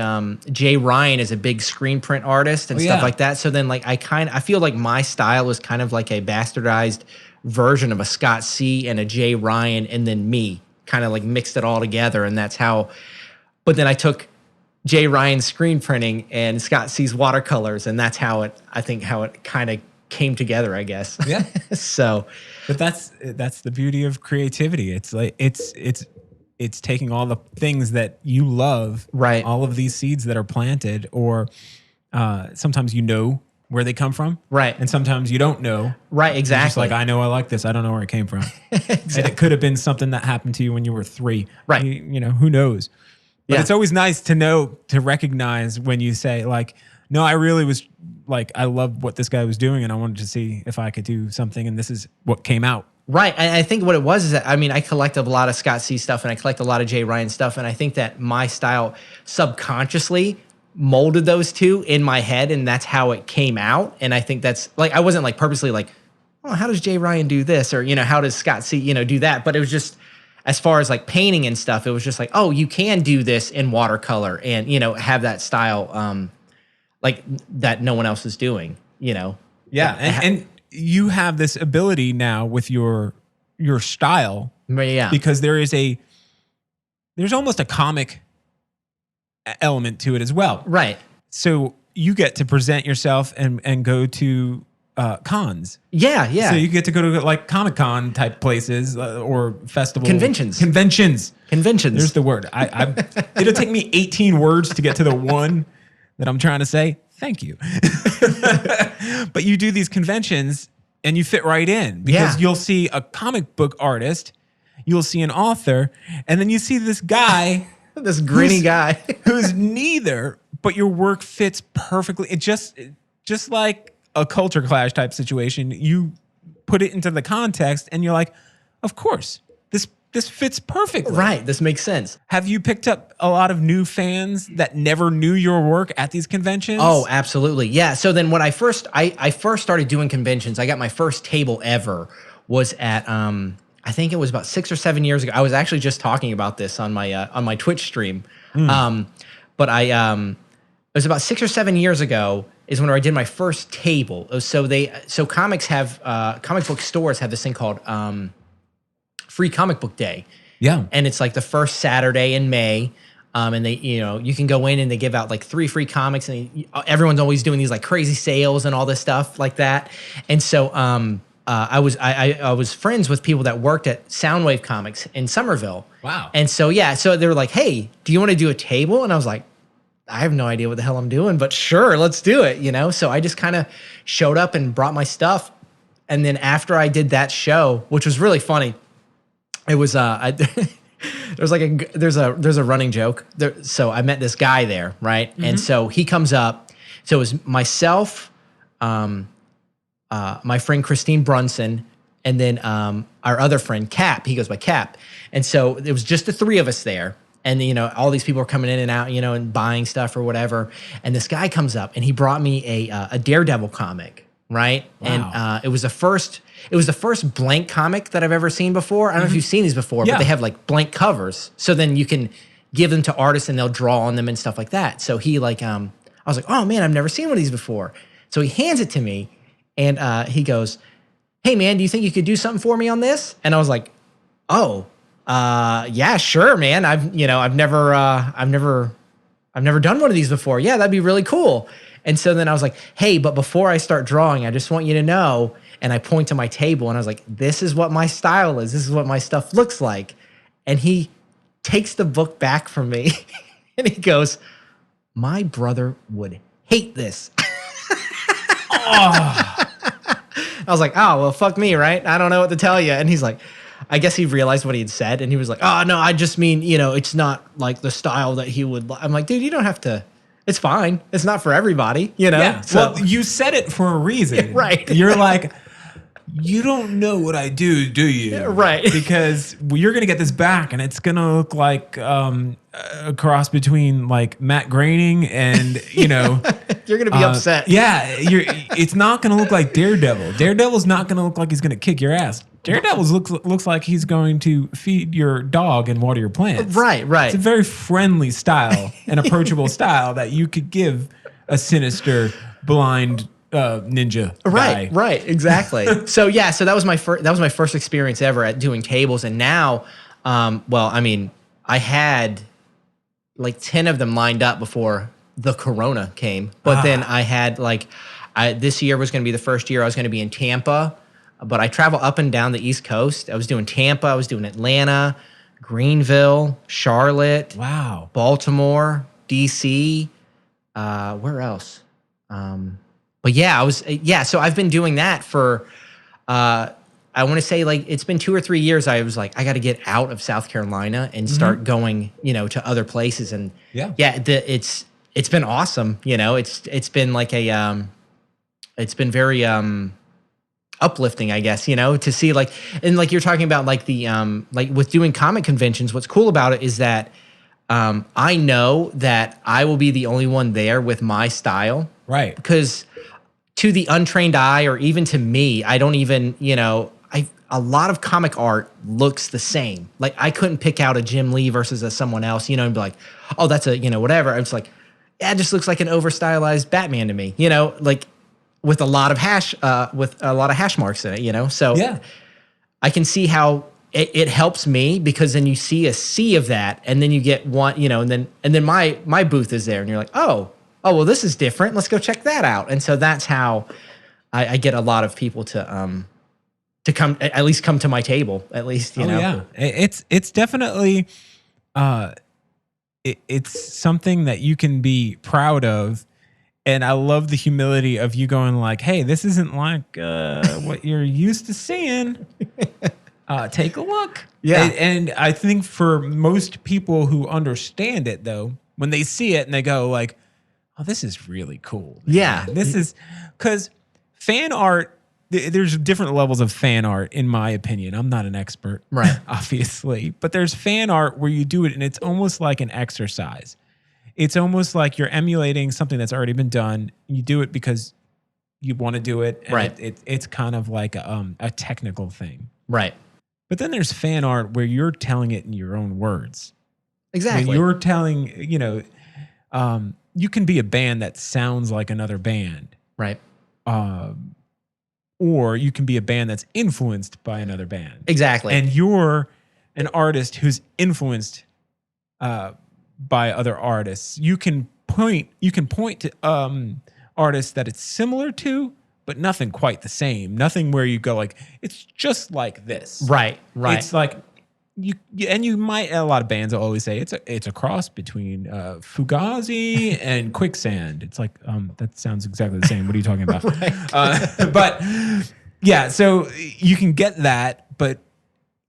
Jay Ryan is a big screen print artist and stuff like that. So then like I feel like my style is kind of like a bastardized version of a Scott C and a Jay Ryan, and then me kind of like mixed it all together, and that's how. But then I took Jay Ryan's screen printing and Scott C's watercolors, and that's how it kind of came together, I guess. Yeah. So, but that's the beauty of creativity. It's like it's taking all the things that you love, right? All of these seeds that are planted, or sometimes where they come from, right? And sometimes you don't know, right? Exactly. Just like I know I like this, I don't know where it came from. Exactly. And it could have been something that happened to you when you were 3, right? Who knows? But it's always nice to recognize when you say like, no, I really was like, I love what this guy was doing, and I wanted to see if I could do something, and this is what came out. Right. And I think what it was is that, I collect a lot of Scott C stuff, and I collect a lot of Jay Ryan stuff. And I think that my style subconsciously molded those two in my head, and that's how it came out. And I think that's like, I wasn't like purposely like, oh, how does Jay Ryan do this? Or, how does Scott C, do that? But it was just, as far as like painting and stuff, it was just like, oh, you can do this in watercolor and, have that style, like that no one else is doing, Yeah, and you have this ability now with your style. Yeah. Because there's almost a comic element to it as well. Right. So you get to present yourself and go to cons. Yeah, yeah. So you get to go to like Comic-Con type places or festival Conventions. Conventions. Conventions. There's the word. It'll take me 18 words to get to the one that I'm trying to say. Thank you. But you do these conventions and you fit right in because you'll see a comic book artist, you'll see an author, and then you see this guy, this grinny guy who's neither, but your work fits perfectly. It just like a culture clash type situation. You put it into the context and you're like, of course, this fits perfectly. Right. This makes sense. Have you picked up a lot of new fans that never knew your work at these conventions? Oh, absolutely. Yeah. So then when I first started doing conventions, I got my first table ever was at, I think it was about 6 or 7 years ago. I was actually just talking about this on my Twitch stream. But it was about 6 or 7 years ago is when I did my first table. So comic book stores have this thing called, Free Comic Book Day. Yeah. And it's like the first Saturday in May. And they, you can go in and they give out like 3 free comics and everyone's always doing these like crazy sales and all this stuff like that. And so, I was friends with people that worked at Soundwave Comics in Somerville. Wow. And so, so they were like, hey, do you want to do a table? And I was like, I have no idea what the hell I'm doing, but sure, let's do it, So I just kind of showed up and brought my stuff. And then after I did that show, which was really funny, it was there's a running joke. So I met this guy there, right? Mm-hmm. And so he comes up. So it was myself, my friend Christine Brunson, and then our other friend Cap. He goes by Cap. And so it was just the 3 of us there. And all these people are coming in and out, and buying stuff or whatever. And this guy comes up and he brought me a Daredevil comic, right? Wow. And it was the first blank comic that I've ever seen before. I don't know if you've seen these before, but they have like blank covers. So then you can give them to artists and they'll draw on them and stuff like that. So he I was like, oh man, I've never seen one of these before. So he hands it to me and he goes, hey man, do you think you could do something for me on this? And I was like, oh, yeah, sure, man. I've never done one of these before. Yeah, that'd be really cool. And so then I was like, hey, but before I start drawing, I just want you to know, and I point to my table and I was like, this is what my style is. This is what my stuff looks like. And he takes the book back from me and he goes, my brother would hate this. I was like, oh, well, fuck me, right? I don't know what to tell you. And he's like, I guess he realized what he had said. And he was like, oh, no, I just mean, it's not like the style that he would. I'm like, dude, you don't have to. It's fine. It's not for everybody, Yeah. So, well, you said it for a reason. Yeah, right. You're like, you don't know what I do you? Yeah, right. Because you're going to get this back and it's going to look like a cross between like Matt Groening and, you're going to be upset. Yeah. It's not going to look like Daredevil. Daredevil's not going to look like he's going to kick your ass. Daredevil looks like he's going to feed your dog and water your plants. Right. It's a very friendly style, an approachable style that you could give a sinister, blind ninja guy. Right, exactly. So that was my first experience ever at doing tables, and now, I had like 10 of them lined up before the Corona came, but then I had this year was going to be the first year I was going to be in Tampa. But I travel up and down the East Coast. I was doing Tampa. I was doing Atlanta, Greenville, Charlotte. Wow. Baltimore, DC. Where else? But yeah, so I've been doing that for, I want to say it's been 2 or 3 years. I was like, I got to get out of South Carolina and start going, to other places. And it's been awesome. It's been it's been very, uplifting, I guess, to see and you're talking about the with doing comic conventions, what's cool about it is that I know that I will be the only one there with my style. Right. Because to the untrained eye or even to me, I don't even, a lot of comic art looks the same. Like I couldn't pick out a Jim Lee versus someone else, and be like, oh, that's a, whatever. It's like, yeah, it just looks like an over stylized Batman to me, with a lot of hash marks in it, you know? So Yeah. I can see how it helps me, because then you see a sea of that, and then you get one, you know, and then my booth is there, and you're like, oh, well, this is different. Let's go check that out. And so that's how I get a lot of people to come, at least come to my table, at least, you know? Yeah. It's definitely, it's something that you can be proud of. And I love the humility of you going like, hey, this isn't like what you're used to seeing. Take a look. Yeah. And I think for most people who understand it, though, when they see it and they go like, oh, this is really cool. Man. Yeah. This is because fan art, there's different levels of fan art, in my opinion. I'm not an expert, Right. obviously. But there's fan art where you do it and it's almost like an exercise. It's almost like you're emulating something that's already been done. You do it because you want to do it. And Right. it's kind of like a technical thing. Right. But then there's fan art where you're telling it in your own words. Exactly. When you're telling, you know, you can be a band that sounds like another band. Right. Or you can be a band that's influenced by another band. Exactly. And you're an artist who's influenced by other artists. You can point to artists that it's similar to, but nothing quite the same. Nothing where you go like, it's just like this. Right. It's like you might, a lot of bands will always say it's a cross between Fugazi and Quicksand. It's like that sounds exactly the same. What are you talking about? Right. But yeah, so you can get that, but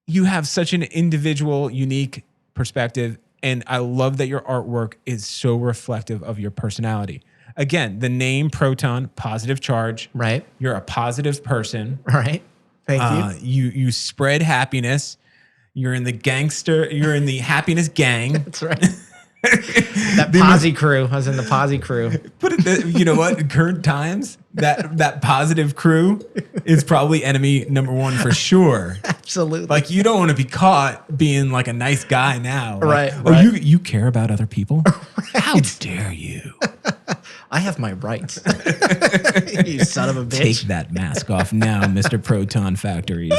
you have such an individual, unique perspective, and I love that your artwork is so reflective of your personality. Again, the name Proton, positive charge. Right. You're a positive person. Right. Thank you. You spread happiness. You're in the gangster. You're in the happiness gang. That's right. That posse crew. I was in the posse crew. You know what? In current times, that positive crew is probably enemy number one for sure. Absolutely. Like you don't want to be caught being like a nice guy now. Like, Right. Oh, right. you care about other people? How dare you? I have my rights. You son of a bitch. Take that mask off now, Mr. Proton Factories.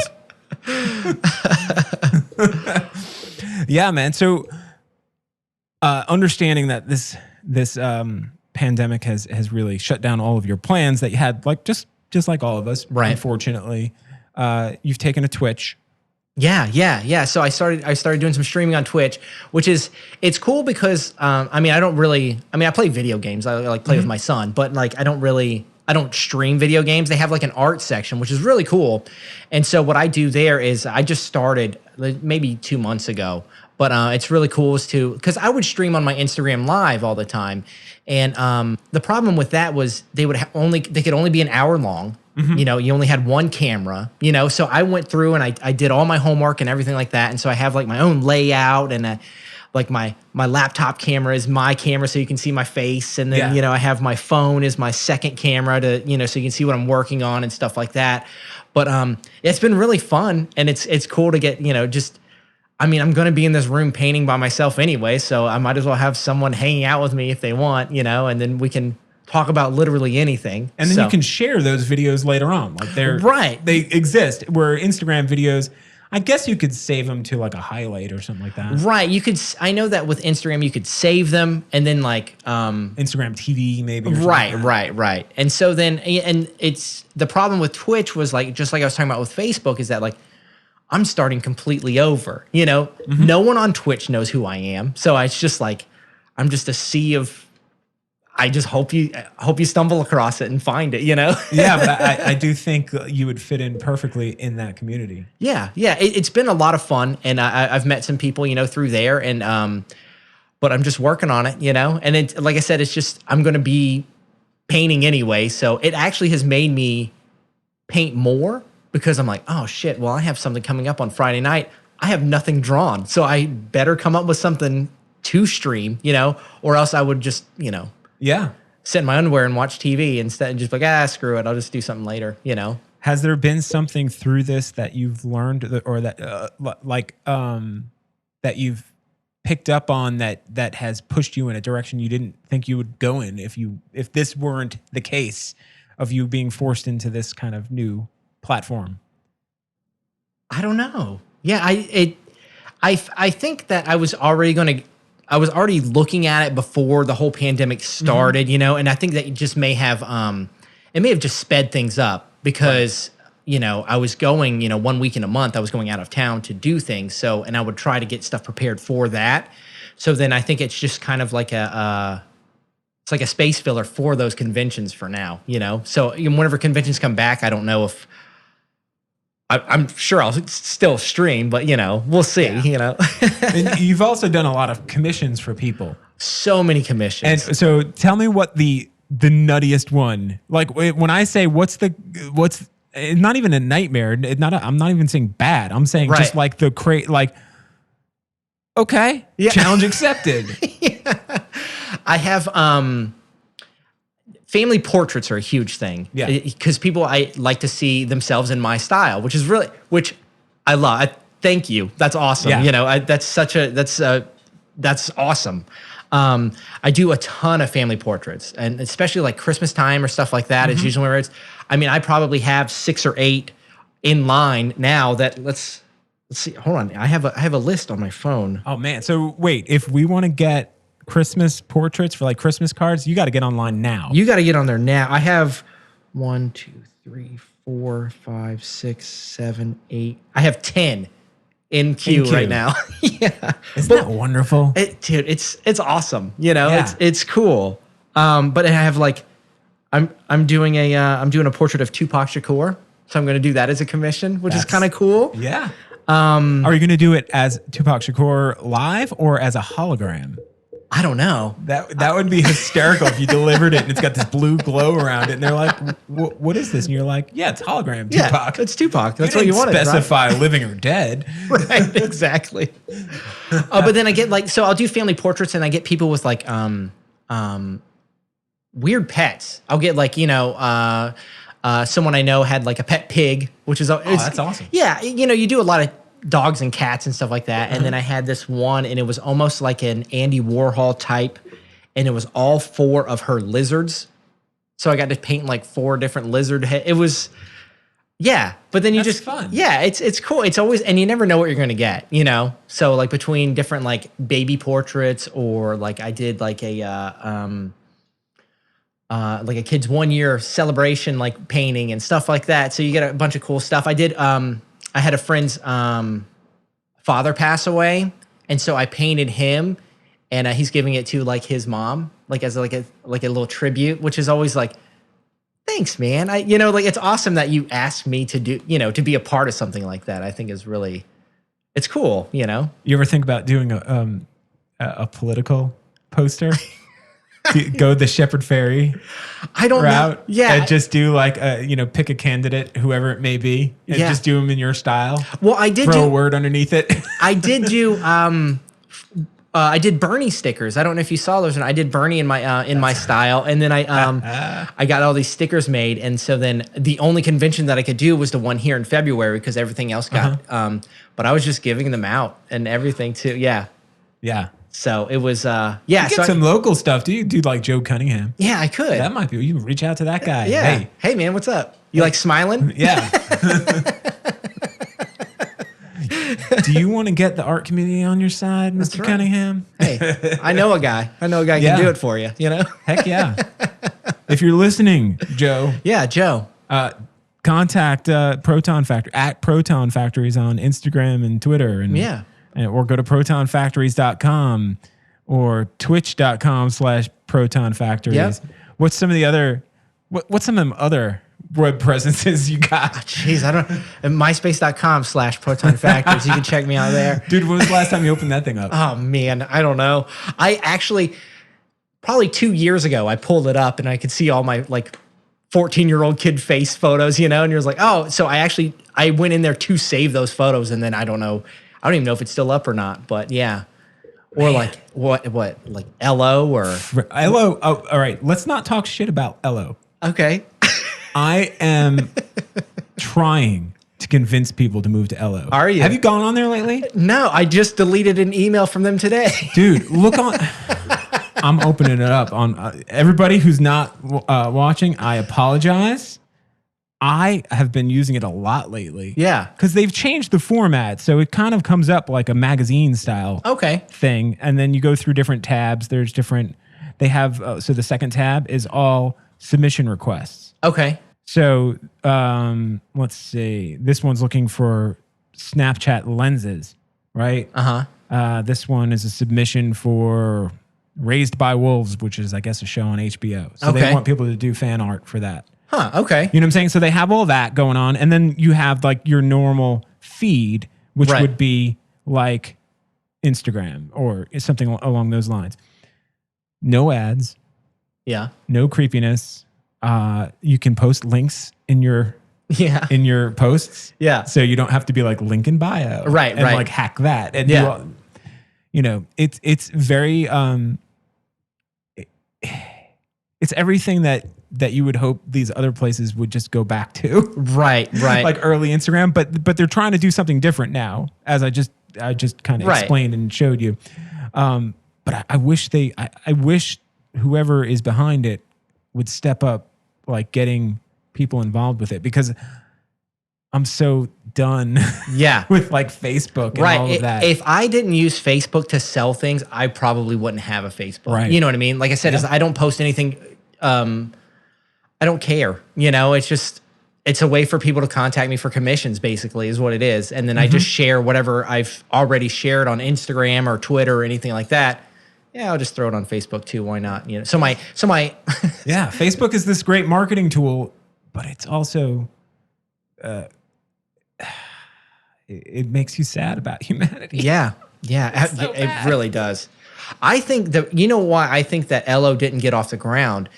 Yeah, man. So understanding that this pandemic has really shut down all of your plans that you had, like just like all of us, Right. Unfortunately, you've taken a Twitch. Yeah. So I started doing some streaming on Twitch, which it's cool because I play video games. I like play with my son, but like I don't stream video games. They have like an art section, which is really cool. And so what I do there is I just started maybe 2 months ago, but it's really cool because I would stream on my Instagram live all the time. And the problem with that was they could only be an hour long. Mm-hmm. You know, you only had one camera, you know, so I went through and I did all my homework and everything like that. And so I have like my own layout and like my laptop camera is my camera so you can see my face. And then, you know, I have my phone is my second camera to, you know, so you can see what I'm working on and stuff like that. But it's been really fun and it's cool to get, you know, I'm going to be in this room painting by myself anyway. So I might as well have someone hanging out with me if they want, you know, and then we can talk about literally anything. And then you can share those videos later on. Like they exist where Instagram videos, I guess you could save them to like a highlight or something like that. Right. I know that with Instagram, you could save them and then like, Instagram TV maybe. Right. And so then, and it's the problem with Twitch was like, just like I was talking about with Facebook is that like, I'm starting completely over, you know, no one on Twitch knows who I am. So it's just like, I'm just a sea of, I just hope you stumble across it and find it, you know? Yeah, but I do think you would fit in perfectly in that community. Yeah. It's been a lot of fun, and I've met some people, you know, through there, and but I'm just working on it, you know. And it, like I said, it's just I'm going to be painting anyway, so it actually has made me paint more because I'm like, oh shit, well I have something coming up on Friday night. I have nothing drawn, so I better come up with something to stream, you know, or else I would just, you know. Yeah. Sit in my underwear and watch TV instead and just be like, screw it. I'll just do something later, you know? Has there been something through this that you've learned or that that you've picked up on that has pushed you in a direction you didn't think you would go in if this weren't the case? of you being forced into this kind of new platform? I don't know. Yeah, I think that I was already looking at it before the whole pandemic started, and I think that it just may have just sped things up because I was going, 1 week in a month, I was going out of town to do things. So, and I would try to get stuff prepared for that. So then I think it's just kind of like it's like a space filler for those conventions for now, So whenever conventions come back, I don't know if I'm sure I'll still stream, but we'll see, And you've also done a lot of commissions for people. So many commissions. And so tell me what the nuttiest one, like when I say what's it's not even a nightmare. I'm not even saying bad. I'm saying just like okay, challenge accepted. I have family portraits are a huge thing. Yeah, because people I like to see themselves in my style, which I love. Thank you. That's awesome. Yeah. That's awesome. I do a ton of family portraits, and especially like Christmas time or stuff like that is usually where I probably have 6 or 8 in line now that let's see. Hold on. I have a list on my phone. Oh man. So wait, if we want to get Christmas portraits for like Christmas cards, you got to get online now. You got to get on there now. I have 1, 2, 3, 4, 5, 6, 7, 8. I have 10 in queue right now. Yeah. Isn't that wonderful? Dude, it's awesome. It's cool. But I have like, I'm doing a portrait of Tupac Shakur. So I'm going to do that as a commission, which is kind of cool. Yeah. Are you going to do it as Tupac Shakur live or as a hologram? I don't know. That would be hysterical if you delivered it and it's got this blue glow around it and they're like, what is this? And you're like, yeah, it's hologram Tupac. Yeah, it's Tupac. That's what you wanted. Specify living or dead. Right, exactly. But then I get so I'll do family portraits and I get people with like weird pets. I'll get like, someone I know had like a pet pig, which is that's awesome. Yeah, you do a lot of dogs and cats and stuff like that. And then I had this one and it was almost like an Andy Warhol type and it was all 4 of her lizards. So I got to paint like 4 different lizard heads. It was, but then That's fun. Yeah, it's cool. It's always, and you never know what you're going to get, So like between different like baby portraits or like I did like a kid's 1 year celebration, like painting and stuff like that. So you get a bunch of cool stuff. I did, I had a friend's father pass away, and so I painted him, and he's giving it to like his mom, like as like a little tribute, which is always like, thanks, man. It's awesome that you asked me to do, to be a part of something like that. I think is really, it's cool. You ever think about doing a political poster? Go the Shepherd Ferry route. Yeah. And just do like, pick a candidate, whoever it may be, and just do them in your style. Well, I did throw a word underneath it. I did do, I did Bernie stickers. I don't know if you saw those. And I did Bernie in my style. And then I got all these stickers made. And so then the only convention that I could do was the one here in February because everything else got, but I was just giving them out and everything too. Yeah. Yeah. So it was, You get some local stuff. Do you do like Joe Cunningham? Yeah, I could. That might be. You can reach out to that guy. Yeah. Hey man, what's up? You like smiling? Yeah. Do you want to get the art community on your side, Mr. Cunningham? Hey, I know a guy. Can do it for you. Heck yeah. If you're listening, Joe. Yeah, Joe. Contact Proton Factory at Proton Factories on Instagram and Twitter. Or go to protonfactories.com or twitch.com/protonfactories. Yep. What's some of the other web presences you got? Jeez, I don't know. MySpace.com/protonfactories. You can check me out there. Dude, when was the last time you opened that thing up? Oh man, I don't know. I actually, probably 2 years ago, I pulled it up and I could see all my like 14-year-old kid face photos, and you're like, oh, so I went in there to save those photos, and then I don't even know if it's still up or not, but yeah. Or like what like LO or LO. Oh, all right. Let's not talk shit about LO. Okay. I am trying to convince people to move to LO. Are you? Have you gone on there lately? No, I just deleted an email from them today. Dude, look on. I'm opening it up on everybody who's not watching. I apologize. I have been using it a lot lately. Yeah. Because they've changed the format. So it kind of comes up like a magazine style thing. And then you go through different tabs. There's different, they have, so the second tab is all submission requests. Okay. So let's see. This one's looking for Snapchat lenses, right? This one is a submission for Raised by Wolves, which is, I guess, a show on HBO. So they want people to do fan art for that. Huh, okay. You know what I'm saying? So they have all that going on. And then you have like your normal feed, which would be like Instagram or something along those lines. No ads. Yeah. No creepiness. You can post links in your posts. Yeah. So you don't have to be like link in bio. Right, and like hack that. And you know, it's very it's everything that you would hope these other places would just go back to. Right. Like early Instagram, but they're trying to do something different now, as I just kind of explained and showed you. But I wish I wish whoever is behind it would step up, like getting people involved with it, because I'm so done with like Facebook and all of that. If I didn't use Facebook to sell things, I probably wouldn't have a Facebook. Right. You know what I mean? Like I said, I don't post anything. I don't care. You know, it's a way for people to contact me for commissions, basically, is what it is. And then I just share whatever I've already shared on Instagram or Twitter or anything like that. Yeah, I'll just throw it on Facebook too. Why not? You know, so my yeah, Facebook is this great marketing tool, but it's also it makes you sad about humanity. Yeah, it really does. I think that, you know why I think that LO didn't get off the ground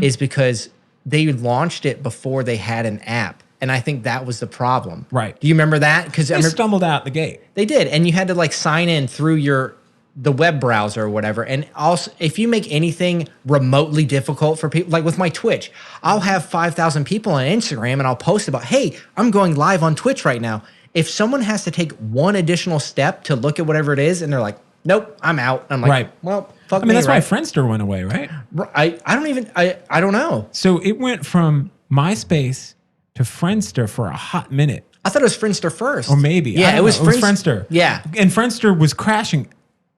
is because they launched it before they had an app. And I think that was the problem. Right. Do you remember that? Because they stumbled out the gate. They did. And you had to like sign in through the web browser or whatever. And also, if you make anything remotely difficult for people, like with my Twitch, I'll have 5,000 people on Instagram and I'll post about, hey, I'm going live on Twitch right now. If someone has to take one additional step to look at whatever it is and they're like, nope, I'm out. I'm like, well, fuck me. I mean, that's why Friendster went away, right? I don't know. So it went from MySpace to Friendster for a hot minute. I thought it was Friendster first. Or maybe. Yeah, it was Friendster. Yeah. And Friendster was crashing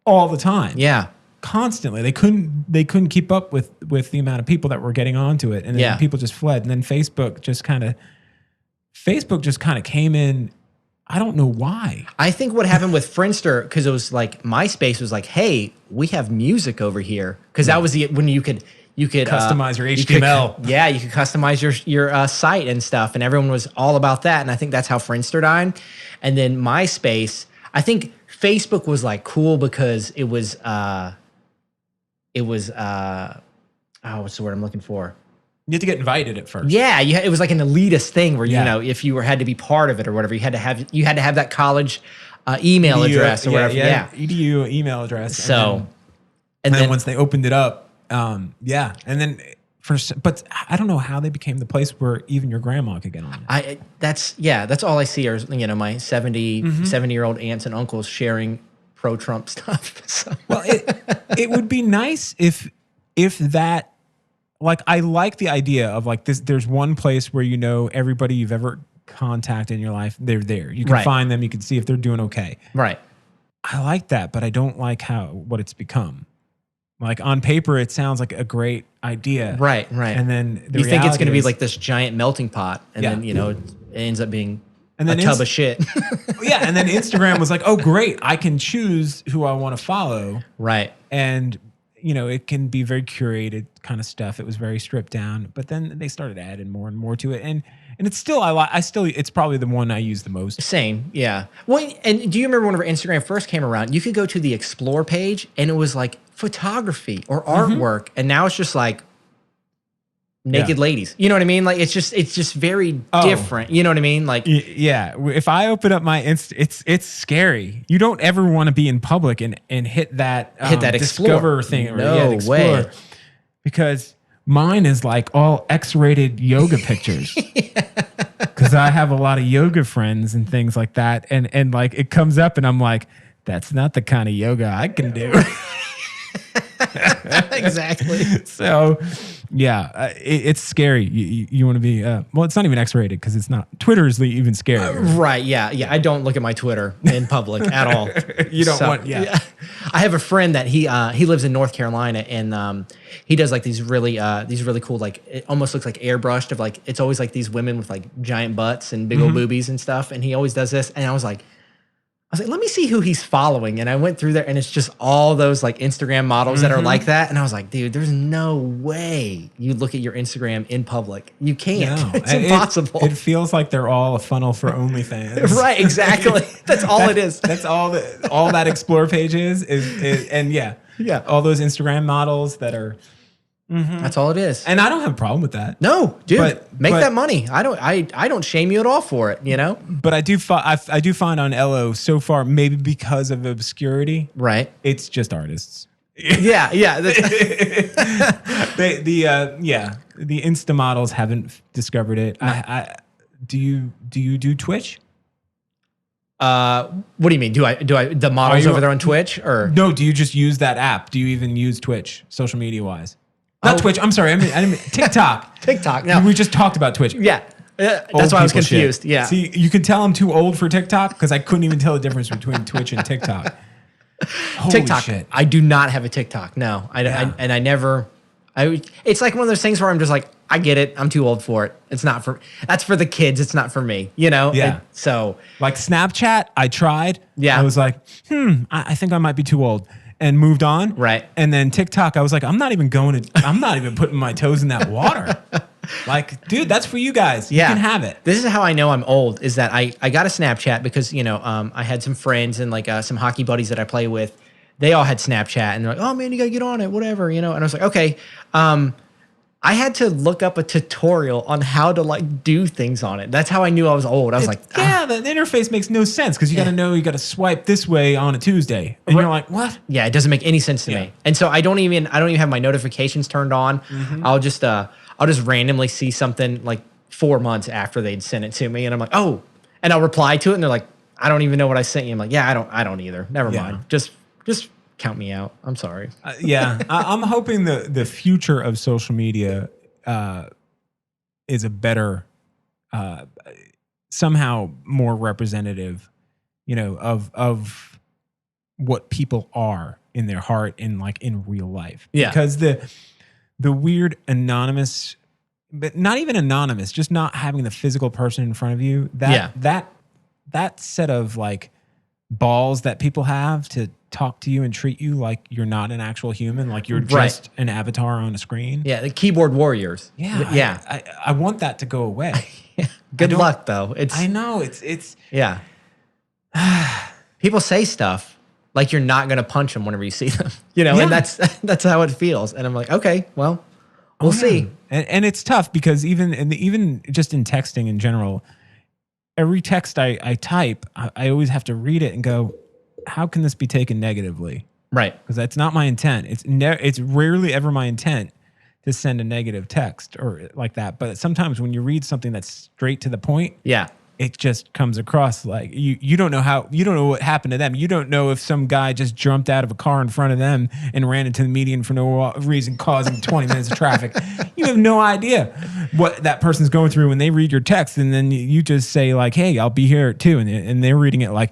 all the time. Yeah. Constantly. They couldn't keep up with the amount of people that were getting onto it. And then people just fled. And then Facebook just kind of came in. I don't know why. I think what happened with Friendster, because it was like MySpace was like, hey, we have music over here. Because that was when you could customize your HTML. You could customize your site and stuff. And everyone was all about that. And I think that's how Friendster died. And then MySpace, I think Facebook was like cool because it was what's the word I'm looking for? You had to get invited at first. Yeah, it was like an elitist thing where you know, if you had to be part of it or whatever, you had to have that college email address or whatever. Yeah, EDU email address. So, and then once they opened it up, and then but I don't know how they became the place where even your grandma could get on it. That's all I see are, you know, my 70-year-old aunts and uncles sharing pro-Trump stuff. So. Well, it would be nice if that. Like, I like the idea of like this. There's one place where, you know, everybody you've ever contacted in your life, they're there. You can find them. You can see if they're doing okay. Right. I like that, but I don't like what it's become. Like on paper, it sounds like a great idea. Right. And then you think it's going to be like this giant melting pot, and then, you know, it ends up being a tub of shit. Yeah. And then Instagram was like, oh, great. I can choose who I want to follow. Right. And, you know, it can be very curated kind of stuff. It was very stripped down, but then they started adding more and more to it. And it's still, it's probably the one I use the most. Same. Yeah. Well, and do you remember whenever Instagram first came around, you could go to the explore page and it was like photography or artwork. And now it's just like naked ladies. You know what I mean? Like it's just very different. You know what I mean? Like, yeah. If I open up my it's scary. You don't ever want to be in public and hit that discover thing. No way. Because mine is like all X-rated yoga pictures. Because I have a lot of yoga friends and things like that. And like it comes up and I'm like, that's not the kind of yoga I can do. Exactly. So, yeah, it's scary. You want to be, well, it's not even X-rated because it's not. Twitter is even scarier. Right. Yeah. Yeah. I don't look at my Twitter in public at all. You don't want, yeah. I have a friend that he lives in North Carolina, and he does like these really cool, like it almost looks like airbrushed of like, it's always like these women with like giant butts and big old boobies and stuff. And he always does this. And I was like, let me see who he's following. And I went through there, and it's just all those like Instagram models that are like that. And I was like, dude, there's no way you look at your Instagram in public. You can't. No, it's impossible. It feels like they're all a funnel for OnlyFans. Right, exactly. That's all it is. That's all that Explore page is and yeah. All those Instagram models that are. That's all it is. And I don't have a problem with that. No, dude, make that money. I don't shame you at all for it, you know? But I do find on Ello so far, maybe because of obscurity, right? It's just artists. Yeah. The Insta models haven't discovered it. No. Do you do Twitch? What do you mean? Do I the models over there on Twitch or no? Do you just use that app? Do you even use Twitch social media wise? Not Twitch. I'm sorry. I mean TikTok. TikTok. No, we just talked about Twitch. Yeah, that's why I was confused. Shit. Yeah. See, you can tell I'm too old for TikTok because I couldn't even tell the difference between Twitch and TikTok. Holy TikTok. Shit. I do not have a TikTok. No, I never. It's like one of those things where I'm just like, I get it. I'm too old for it. It's not for. That's for the kids. It's not for me. You know. Yeah. So like Snapchat, I tried. Yeah. I was like, I think I might be too old. And moved on. Right. And then TikTok, I was like, I'm not even putting my toes in that water. Like, dude, that's for you guys. Yeah. You can have it. This is how I know I'm old, is that I got a Snapchat because, you know, I had some friends and like some hockey buddies that I play with. They all had Snapchat and they're like, oh man, you got to get on it, whatever, you know? And I was like, okay. I had to look up a tutorial on how to like do things on it. That's how I knew I was old. I was like, the interface makes no sense because you got to know you got to swipe this way on a Tuesday, and you're like, what? Yeah, it doesn't make any sense to me. And so I don't even have my notifications turned on. I'll just randomly see something like 4 months after they'd sent it to me, and I'm like, oh, and I'll reply to it, and they're like, I don't even know what I sent you. I'm like, yeah, I don't either. Never mind. Just count me out. I'm sorry. I'm hoping the future of social media is a better, somehow more representative, you know, of what people are in their heart and like in real life. Yeah. Because the weird anonymous, but not even anonymous, just not having the physical person in front of you. That set of like balls that people have to talk to you and treat you like you're not an actual human, like you're just an avatar on a screen. Yeah, the keyboard warriors. Yeah, yeah. I want that to go away. Good luck, though. I know it's yeah. People say stuff like you're not going to punch them whenever you see them, you know, and that's how it feels. And I'm like, okay, well, we'll see. And it's tough because even just in texting in general, every text I type, I always have to read it and go, how can this be taken negatively? Right. Because that's not my intent. It's rarely ever my intent to send a negative text or like that. But sometimes when you read something that's straight to the point, it just comes across like you don't know what happened to them. You don't know if some guy just jumped out of a car in front of them and ran into the median for no reason, causing 20 minutes of traffic. You have no idea what that person's going through when they read your text, and then you just say like, "Hey, I'll be here at 2," and they're reading it like,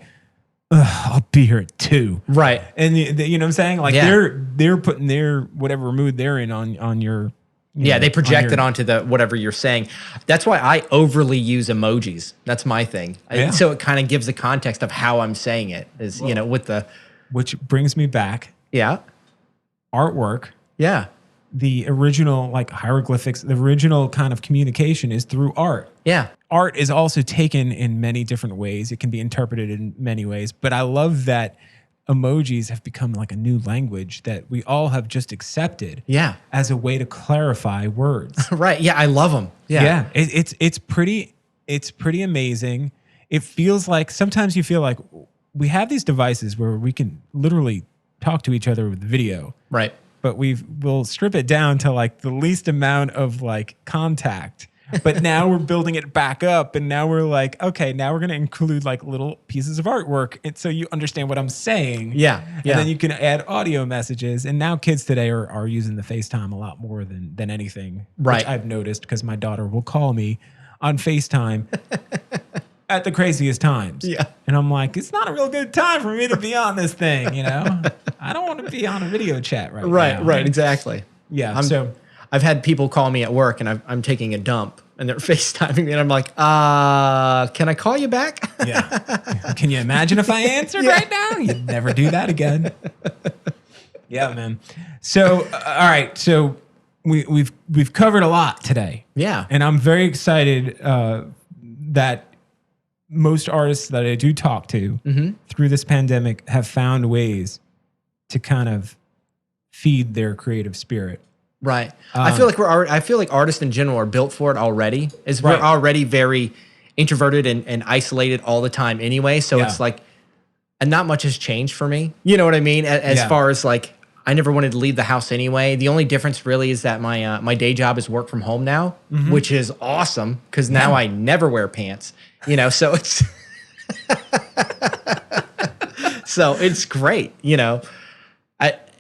I'll be here at 2. Right. And you know what I'm saying? Like they're putting their whatever mood they're in on your. They project it onto the whatever you're saying. That's why I overly use emojis. That's my thing. So it kind of gives the context of how I'm saying it is, you know, with the. Which brings me back. Yeah. Artwork. Yeah. The original like hieroglyphics, the original kind of communication is through art. Yeah. Art is also taken in many different ways. It can be interpreted in many ways, but I love that emojis have become like a new language that we all have just accepted as a way to clarify words. Right. Yeah. I love them. Yeah. It's pretty amazing. It feels like sometimes you feel like we have these devices where we can literally talk to each other with video. Right. But we'll strip it down to like the least amount of like contact But now we're building it back up, and now we're like, okay, now we're going to include like little pieces of artwork, and so you understand what I'm saying. Yeah, And then you can add audio messages. And now kids today are using the FaceTime a lot more than anything, right? Which I've noticed because my daughter will call me on FaceTime at the craziest times. Yeah. And I'm like, it's not a real good time for me to be on this thing, you know? I don't want to be on a video chat now. Right, exactly. Yeah. I've had people call me at work and I'm taking a dump and they're FaceTiming me and I'm like, can I call you back? Yeah. Can you imagine if I answered right now? You'd never do that again. Yeah, man. So, all right. So we've covered a lot today. Yeah. And I'm very excited that most artists that I do talk to through this pandemic have found ways to kind of feed their creative spirit. Right. I feel like artists in general are built for it already. We're already very introverted and isolated all the time anyway. So it's like, and not much has changed for me. You know what I mean? As far as like, I never wanted to leave the house anyway. The only difference really is that my day job is work from home now, which is awesome because now I never wear pants. You know, so it's so it's great. You know,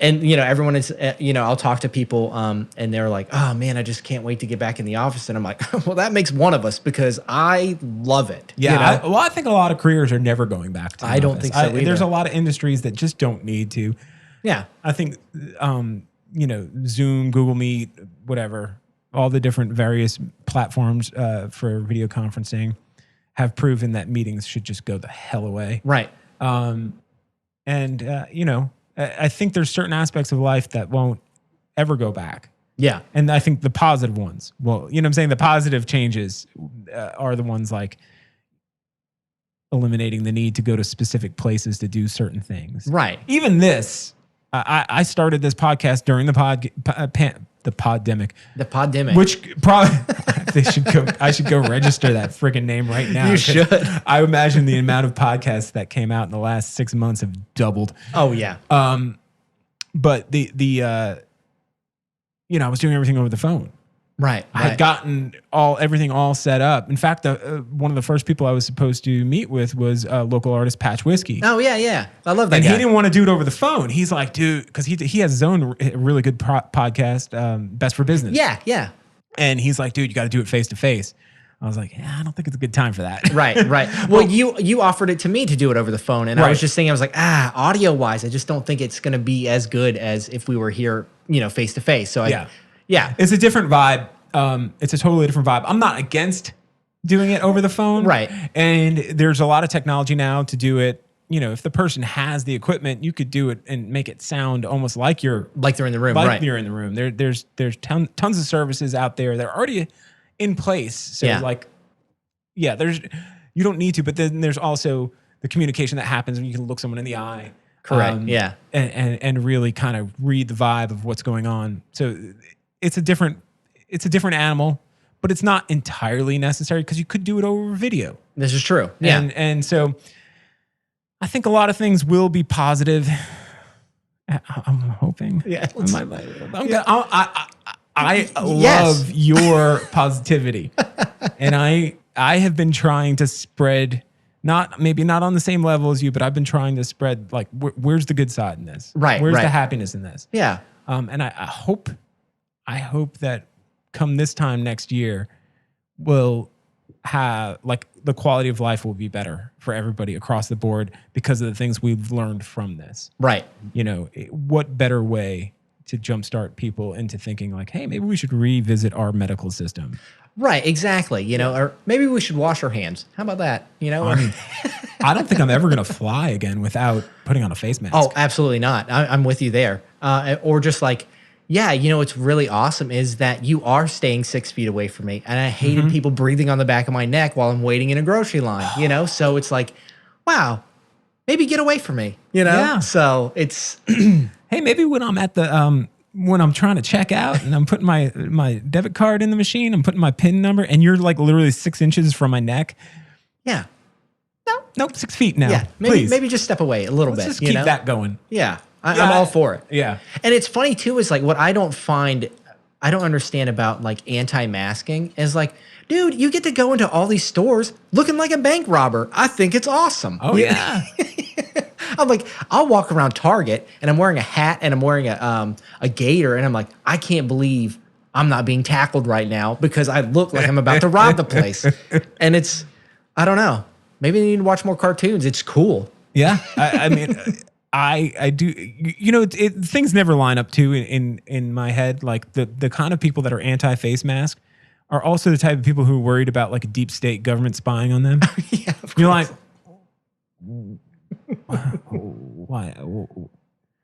everyone is, I'll talk to people and they're like, oh man, I just can't wait to get back in the office. And I'm like, well, that makes one of us because I love it. Yeah. You know? I think a lot of careers are never going back to I don't think so either. There's a lot of industries that just don't need to. Yeah. I think, Zoom, Google Meet, whatever, all the different various platforms for video conferencing have proven that meetings should just go the hell away. Right. I think there's certain aspects of life that won't ever go back. Yeah. And I think the positive ones, well, you know what I'm saying? The positive changes are the ones like eliminating the need to go to specific places to do certain things. Right. Even this, I started this podcast during the poddemic. The poddemic. Which probably I should go register that freaking name right now. You should. I imagine the amount of podcasts that came out in the last 6 months have doubled. Oh yeah. But I was doing everything over the phone. Right. I had gotten everything all set up. In fact, one of the first people I was supposed to meet with was local artist Patch Whiskey. Oh yeah. I love that and guy. He didn't want to do it over the phone. He's like, dude, because he has his own really good podcast, Best for Business. Yeah. And he's like, dude, you got to do it face to face. I was like, I don't think it's a good time for that. Right. Well, you offered it to me to do it over the phone, and I was just thinking, I was like, audio wise, I just don't think it's going to be as good as if we were here, face to face. So yeah, it's a different vibe. It's a totally different vibe. I'm not against doing it over the phone. Right. And there's a lot of technology now to do it. If the person has the equipment, you could do it and make it sound almost like they're in the room. Like you're in the room. There's tons of services out there that are already in place. So you don't need to, but then there's also the communication that happens when you can look someone in the eye. Correct. And really kind of read the vibe of what's going on. So it's a different animal, but it's not entirely necessary because you could do it over video. This is true. Yeah. And so I think a lot of things will be positive. I'm hoping. Yeah. I love your positivity. And I have been trying to spread, maybe not on the same level as you, but I've been trying to spread like, where's the good side in this? Right. Where's the happiness in this? Yeah. And I hope that come this time next year, we'll have like the quality of life will be better for everybody across the board because of the things we've learned from this. Right. What better way to jumpstart people into thinking like, hey, maybe we should revisit our medical system. Right. Exactly. Or maybe we should wash our hands. How about that? I don't think I'm ever going to fly again without putting on a face mask. Oh, absolutely not. I'm with you there. Or just like, what's really awesome is that you are staying 6 feet away from me. And I hated people breathing on the back of my neck while I'm waiting in a grocery line, So it's like, wow, maybe get away from me, Yeah. So it's, hey, maybe when I'm at the, when I'm trying to check out and I'm putting my debit card in the machine, I'm putting my PIN number and you're like literally 6 inches from my neck. Yeah. Nope, 6 feet now. Yeah. Maybe just step away a little bit. Just keep that going. Yeah. I'm all for it. Yeah. And it's funny too, is like what I don't find I don't understand about like anti-masking is like, dude, you get to go into all these stores looking like a bank robber. I think it's awesome. Oh yeah. I'm like, I'll walk around Target and I'm wearing a hat and I'm wearing a gaiter and I'm like, I can't believe I'm not being tackled right now because I look like I'm about to rob the place. And it's, I don't know. Maybe they need to watch more cartoons. It's cool. Yeah. I mean, I do, you know, things never line up too in my head. Like the kind of people that are anti-face mask are also the type of people who are worried about like a deep state government spying on them. Yeah, of You're course. like,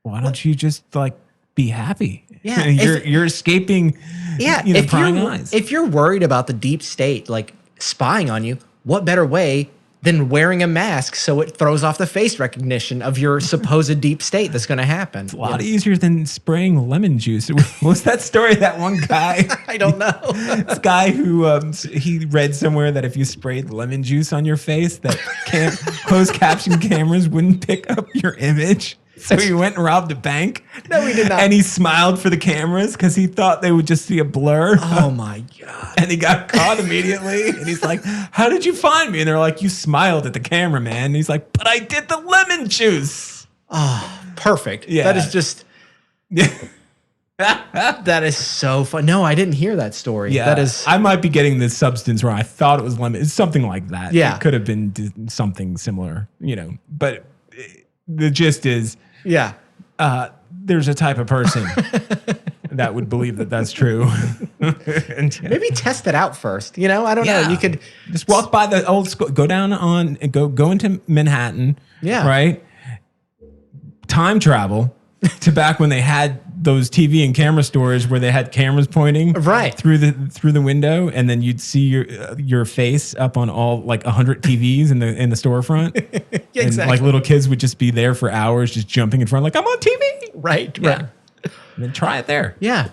why don't you just like be happy? Yeah, you're escaping. Yeah, you know, prying eyes. if you're worried about the deep state like spying on you, what better way than wearing a mask so it throws off the face recognition of your supposed deep state that's going to happen? It's a lot easier than spraying lemon juice. What was that story? That one guy, I don't know. this guy who he read somewhere that if you sprayed lemon juice on your face, that closed caption cameras wouldn't pick up your image. So he went and robbed a bank. No, he did not. And he smiled for the cameras because he thought they would just see a blur. Oh my God. And he got caught immediately. And he's like, how did you find me? And they're like, you smiled at the camera, man. And he's like, but I did the lemon juice. Oh, perfect. Yeah. That is just, that is so fun. No, I didn't hear that story. Yeah, That is, I might be getting this substance wrong. I thought it was lemon. It's something like that. Yeah. It could have been something similar, you know. But the gist is, yeah. there's a type of person that would believe that that's true. And, Maybe test it out first. You know, I don't know. You could just walk by the old school, go down on, and go into Manhattan. Yeah. Right. Time travel to back when they had those TV and camera stores where they had cameras pointing Right. through the window, and then you'd see your face up on all like 100 TVs in the storefront. Yeah, And exactly. like little kids would just be there for hours, just jumping in front, like I'm on TV. Right. Yeah. Right. And then try it there. Yeah.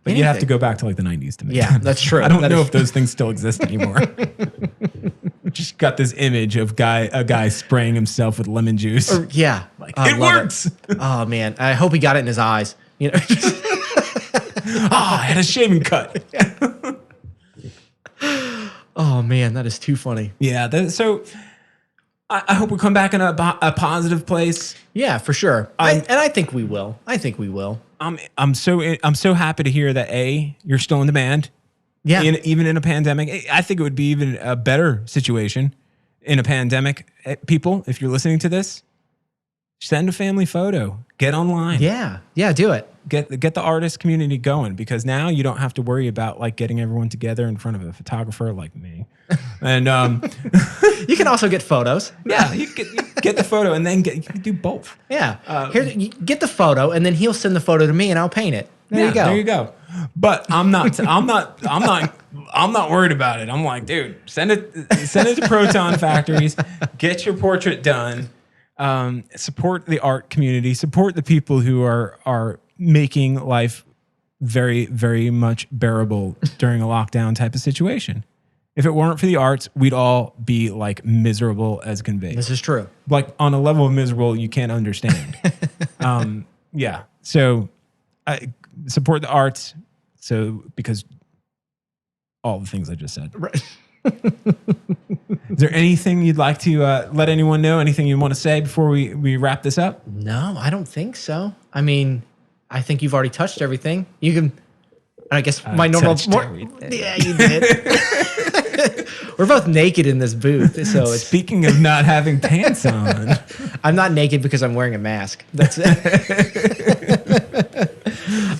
But you have to go back to like the 90s to make Yeah, it. that's true. I don't That know is- if those things still exist anymore. Just got this image of a guy spraying himself with lemon juice. Yeah. Like, I it love works. Oh man. I hope he got it in his eyes. You know, I had a shaving cut. oh man, that is too funny. Yeah. So I hope we come back in a positive place. Yeah, for sure. I think we will. I think we will. I'm so happy to hear that you're still in demand. Yeah. Even in a pandemic. I think it would be even a better situation in a pandemic. People, if you're listening to this, send a family photo. Get online. Yeah. Yeah, do it. Get the artist community going, because now you don't have to worry about like getting everyone together in front of a photographer like me. And You can also get photos. yeah, you get the photo and then you can do both. Yeah. You get the photo and then he'll send the photo to me and I'll paint it. There you go. There you go. But I'm not worried about it. I'm like, dude, send it to Proton Factories. Get your portrait done. Support the art community. Support the people who are making life very, very much bearable during a lockdown type of situation. If it weren't for the arts, we'd all be like miserable as can be. This is true. Like on a level of miserable you can't understand. Yeah. So I support the arts. So because all the things I just said. Right. Is there anything you'd like to let anyone know? Anything you want to say before we wrap this up? No, I don't think so. I mean, I think you've already touched everything. You can, I guess my normal. Yeah, you did. We're both naked in this booth, so it's. Speaking of not having pants on, I'm not naked because I'm wearing a mask. That's it.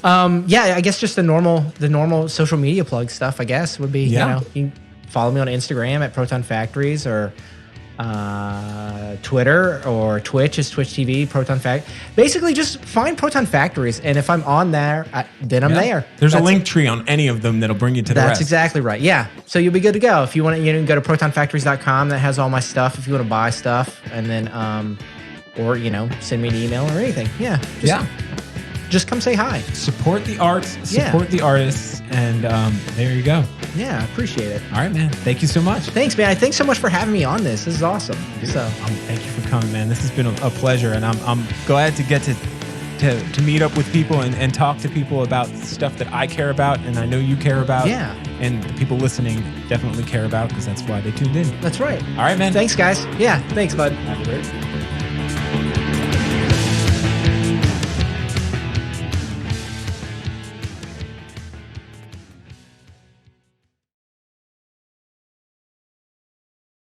Yeah, I guess just the normal social media plug stuff. I guess would be you can follow me on Instagram at Proton Factories or Twitter or Twitch is Twitch TV Proton Basically, just find Proton Factories, and if I'm on there, then I'm there. There's a link tree on any of them that'll bring you to the rest. That's exactly right. Yeah, so you'll be good to go. If you want to, you can go to protonfactories.com. That has all my stuff. If you want to buy stuff, and then or send me an email or anything. Yeah. Just come say hi. Support the arts, support the artists, and there you go. Yeah, I appreciate it. All right, man. Thank you so much. Thanks, man. Thanks so much for having me on this. This is awesome. Thank you for coming, man. This has been a pleasure, and I'm glad to get to to meet up with people and talk to people about stuff that I care about and I know you care about. Yeah. And the people listening definitely care about because that's why they tuned in. That's right. All right, man. Thanks, guys. Yeah, thanks, bud. Have a great